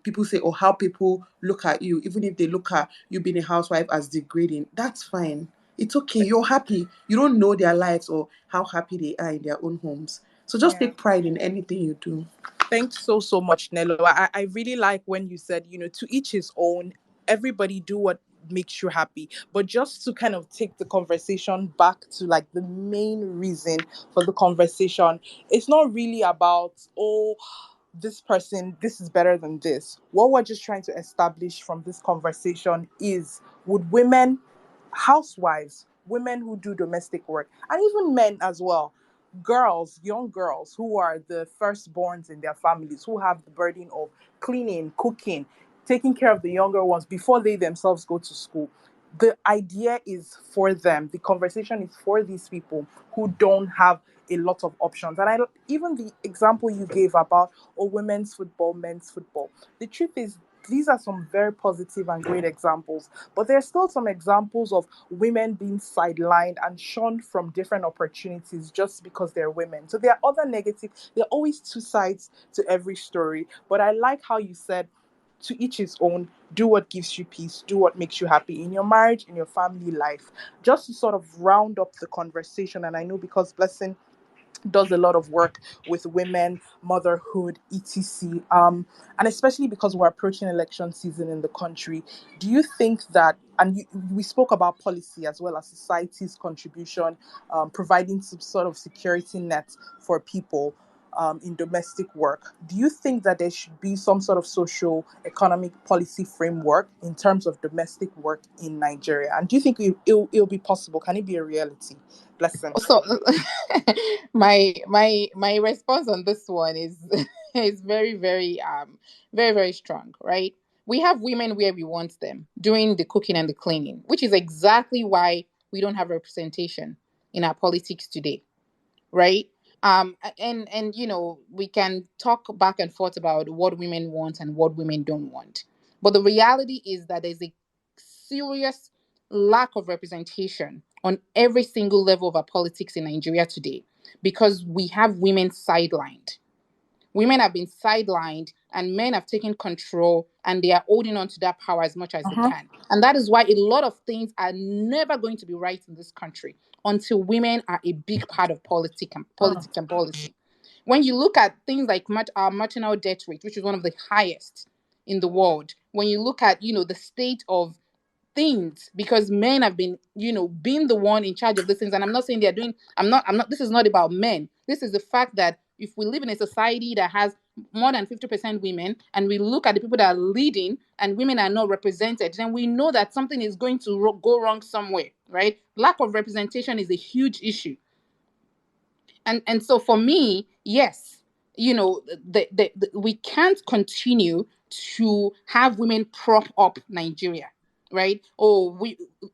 people say or how people look at you. Even if they look at you being a housewife as degrading, that's fine. It's okay. You're happy. You don't know their lives or how happy they are in their own homes. So just Yeah. take pride in anything you do. Thanks so much, Nelo. I really like when you said, to each his own, everybody do what makes you happy. But just to kind of take the conversation back to like the main reason for the conversation, it's not really about, oh, this person, this is better than this. What we're just trying to establish from this conversation is, would women, housewives, women who do domestic work, and even men as well, girls, young girls who are the firstborns in their families, who have the burden of cleaning, cooking, taking care of the younger ones before they themselves go to school. The idea is for them. The conversation is for these people who don't have a lot of options. And even the example you gave about, women's football, men's football. The truth is, these are some very positive and great examples, but there's still some examples of women being sidelined and shunned from different opportunities just because they're women. So there are other negative, there are always two sides to every story. But I like how you said, to each his own, do what gives you peace, do what makes you happy in your marriage, in your family life. Just to sort of round up the conversation, and I know because Blessing does a lot of work with women, motherhood, etc. And especially because we're approaching election season in the country, do you think that, and we spoke about policy as well as society's contribution, providing some sort of security net for people in domestic work. Do you think that there should be some sort of social economic policy framework in terms of domestic work in Nigeria? And do you think it'll be possible? Can it be a reality? Blessing. So my response on this one is is very very strong, right? We have women where we want them doing the cooking and the cleaning, which is exactly why we don't have representation in our politics today, right? And we can talk back and forth about what women want and what women don't want, but the reality is that there's a serious lack of representation on every single level of our politics in Nigeria today, because we have women sidelined. Women have been sidelined and men have taken control, and they are holding on to that power as much as they Uh-huh. can. And that is why a lot of things are never going to be right in this country until women are a big part of politics and policy. When you look at things like our maternal death rate, which is one of the highest in the world, when you look at the state of things, because men have been being the one in charge of these things, and I'm not saying they're doing I'm not this is not about men. This is the fact that if we live in a society that has more than 50% women, and we look at the people that are leading and women are not represented, then we know that something is going to go wrong somewhere, right? Lack of representation is a huge issue. And so for me, yes, we can't continue to have women prop up Nigeria, right? Oh,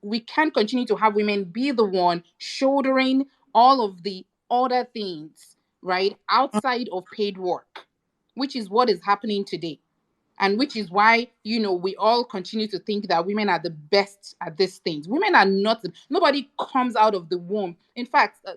we can't continue to have women be the one shouldering all of the other things, right, outside of paid work, which is what is happening today. And which is why we all continue to think that women are the best at these things. Women are not. Nobody comes out of the womb. In fact, I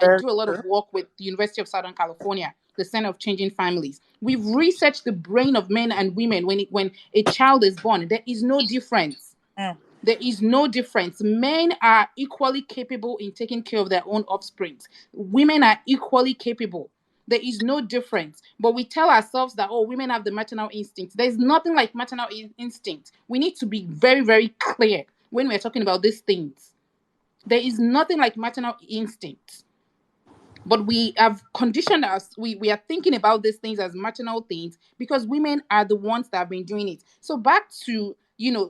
Very do a lot of true. work with the University of Southern California, the Center of Changing Families. We've researched the brain of men and women when a child is born. There is no difference. Mm. There is no difference. Men are equally capable in taking care of their own offsprings. Women are equally capable. There is no difference. But we tell ourselves that, oh, women have the maternal instinct. There's nothing like maternal instinct. We need to be very, very clear when we're talking about these things. There is nothing like maternal instinct. But we have conditioned us, we are thinking about these things as maternal things because women are the ones that have been doing it. So back to,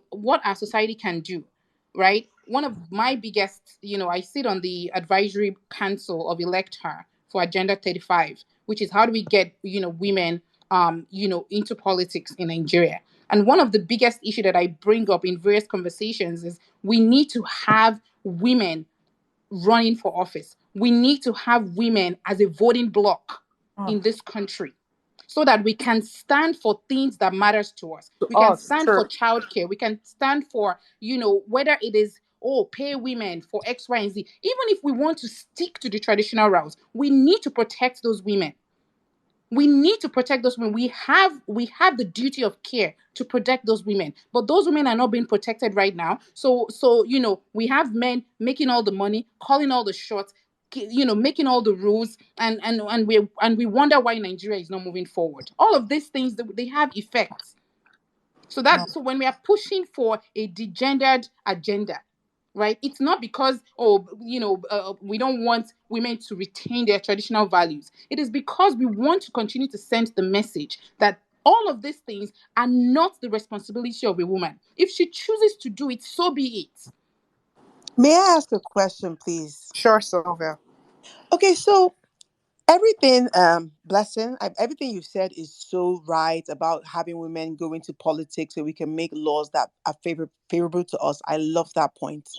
what our society can do, right? One of my biggest, I sit on the advisory council of WRTHY for Agenda 35, which is how do we get, women, into politics in Nigeria. And one of the biggest issue that I bring up in various conversations is we need to have women running for office. We need to have women as a voting bloc Mm. in this country so that we can stand for things that matters to us. To We can us, stand true. for childcare. We can stand for, whether it is, oh, pay women for X, Y, and Z. Even if we want to stick to the traditional routes, we need to protect those women. We need to protect those women. We have the duty of care to protect those women, but those women are not being protected right now. So we have men making all the money, calling all the shots, making all the rules, and we wonder why Nigeria is not moving forward. All of these things, they have effects. So when we are pushing for a degendered agenda, right? It's not because, we don't want women to retain their traditional values. It is because we want to continue to send the message that all of these things are not the responsibility of a woman. If she chooses to do it, so be it. May I ask a question, please? Sure, Sylvia. Okay, so everything, blessing, everything you've said is so right about having women go into politics so we can make laws that are favorable to us. I love that point.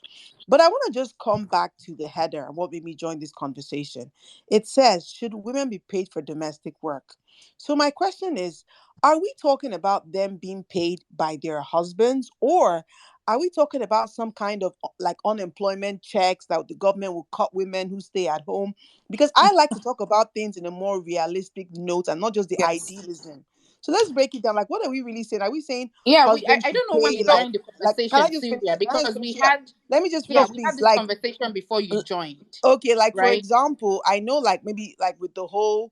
But I want to just come back to the header and what made me join this conversation. It says, should women be paid for domestic work? So my question is, are we talking about them being paid by their husbands, or are we talking about some kind of like unemployment checks that the government will cut women who stay at home? Because I like to talk about things in a more realistic note and not just the Yes. idealism. So let's break it down. Like, what are we really saying? Are we saying Yeah, husbands I should don't know when pay you joined the like? Can I conversation, just finish? Sylvia, Can I just because finish? So that let me just finish, we had please. this Like, conversation before you joined, okay, like for right? example, I know like maybe like with the whole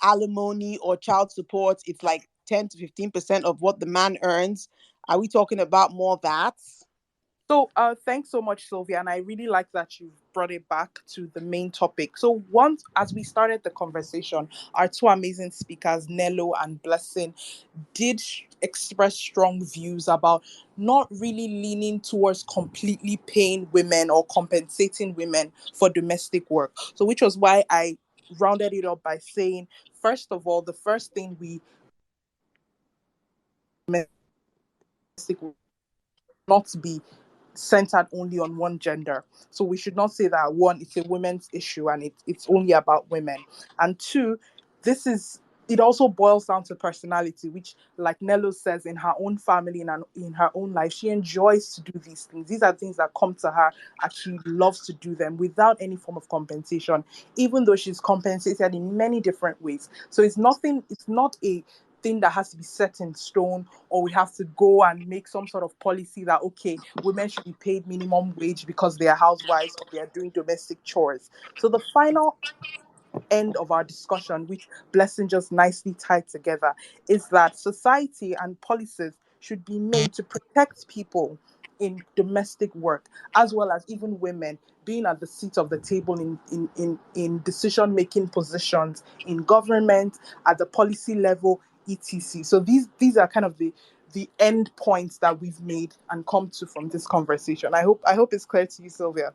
alimony or child support, it's like 10 to 15% of what the man earns. Are we talking about more that? So, thanks so much, Sylvia, and I really like that you brought it back to the main topic. So, once as we started the conversation, our two amazing speakers, Nelo and Blessing, did express strong views about not really leaning towards completely paying women or compensating women for domestic work. So, which was why I rounded it up by saying, first of all, the first thing we domestic work not be centered only on one gender. So we should not say that one, it's a women's issue and it's only about women. And two, this is it also boils down to personality, which, like Nello says, in her own family and in her own life, she enjoys to do these things. These are things that come to her and she loves to do them without any form of compensation, even though she's compensated in many different ways. So it's not a thing that has to be set in stone, or we have to go and make some sort of policy that, okay, women should be paid minimum wage because they are housewives or they are doing domestic chores. So the final end of our discussion, which Blessing just nicely tied together, is that society and policies should be made to protect people in domestic work, as well as even women being at the seat of the table in decision making positions in government, at the policy level, etc. So these are kind of the end points that we've made and come to from this conversation. I hope it's clear to you, Sylvia.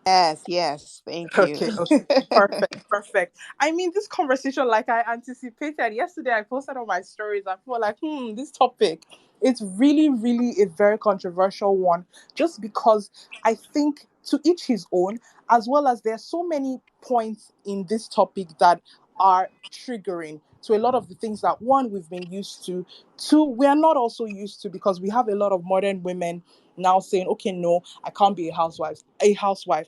Yes, yes. Thank you. Okay, okay. Perfect, perfect. I mean, this conversation, like I anticipated yesterday, I posted on my stories. I feel like, this topic, it's really, really a very controversial one, just because I think to each his own, as well as there are so many points in this topic that are triggering to a lot of the things that one, we've been used to, two, we are not also used to, because we have a lot of modern women now saying, okay, no, I can't be a housewife.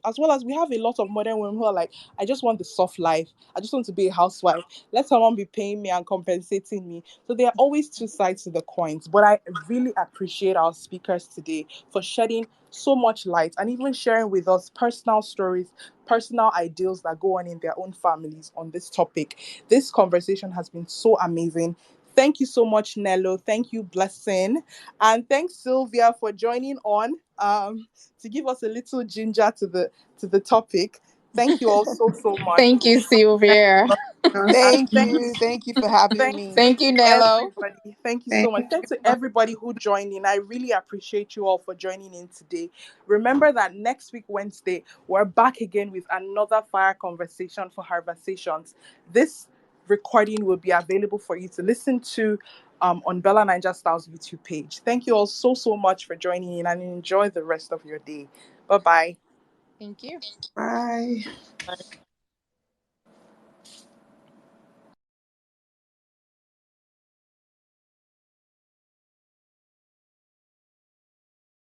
As well as we have a lot of modern women who are like, I just want the soft life. I just want to be a housewife. Let someone be paying me and compensating me. So there are always two sides to the coins. But I really appreciate our speakers today for shedding so much light and even sharing with us personal stories, personal ideals that go on in their own families on this topic. This conversation has been so amazing. Thank you so much, Nelo. Thank you, Blessing. And thanks, Sylvia, for joining on to give us a little ginger to the topic. Thank you all so much. Thank you, Sylvia. And Thank you. Thank you for having thanks me. Thank you, to Nello. everybody. Thank you so Thank much. Thanks to you. everybody who joined in. I really appreciate you all for joining in today. Remember that next week, Wednesday, we're back again with another fire conversation for HerVersations. This recording will be available for you to listen to on BellaNaija Style's YouTube page. Thank you all so much for joining in and enjoy the rest of your day. Bye bye. Thank you. Bye.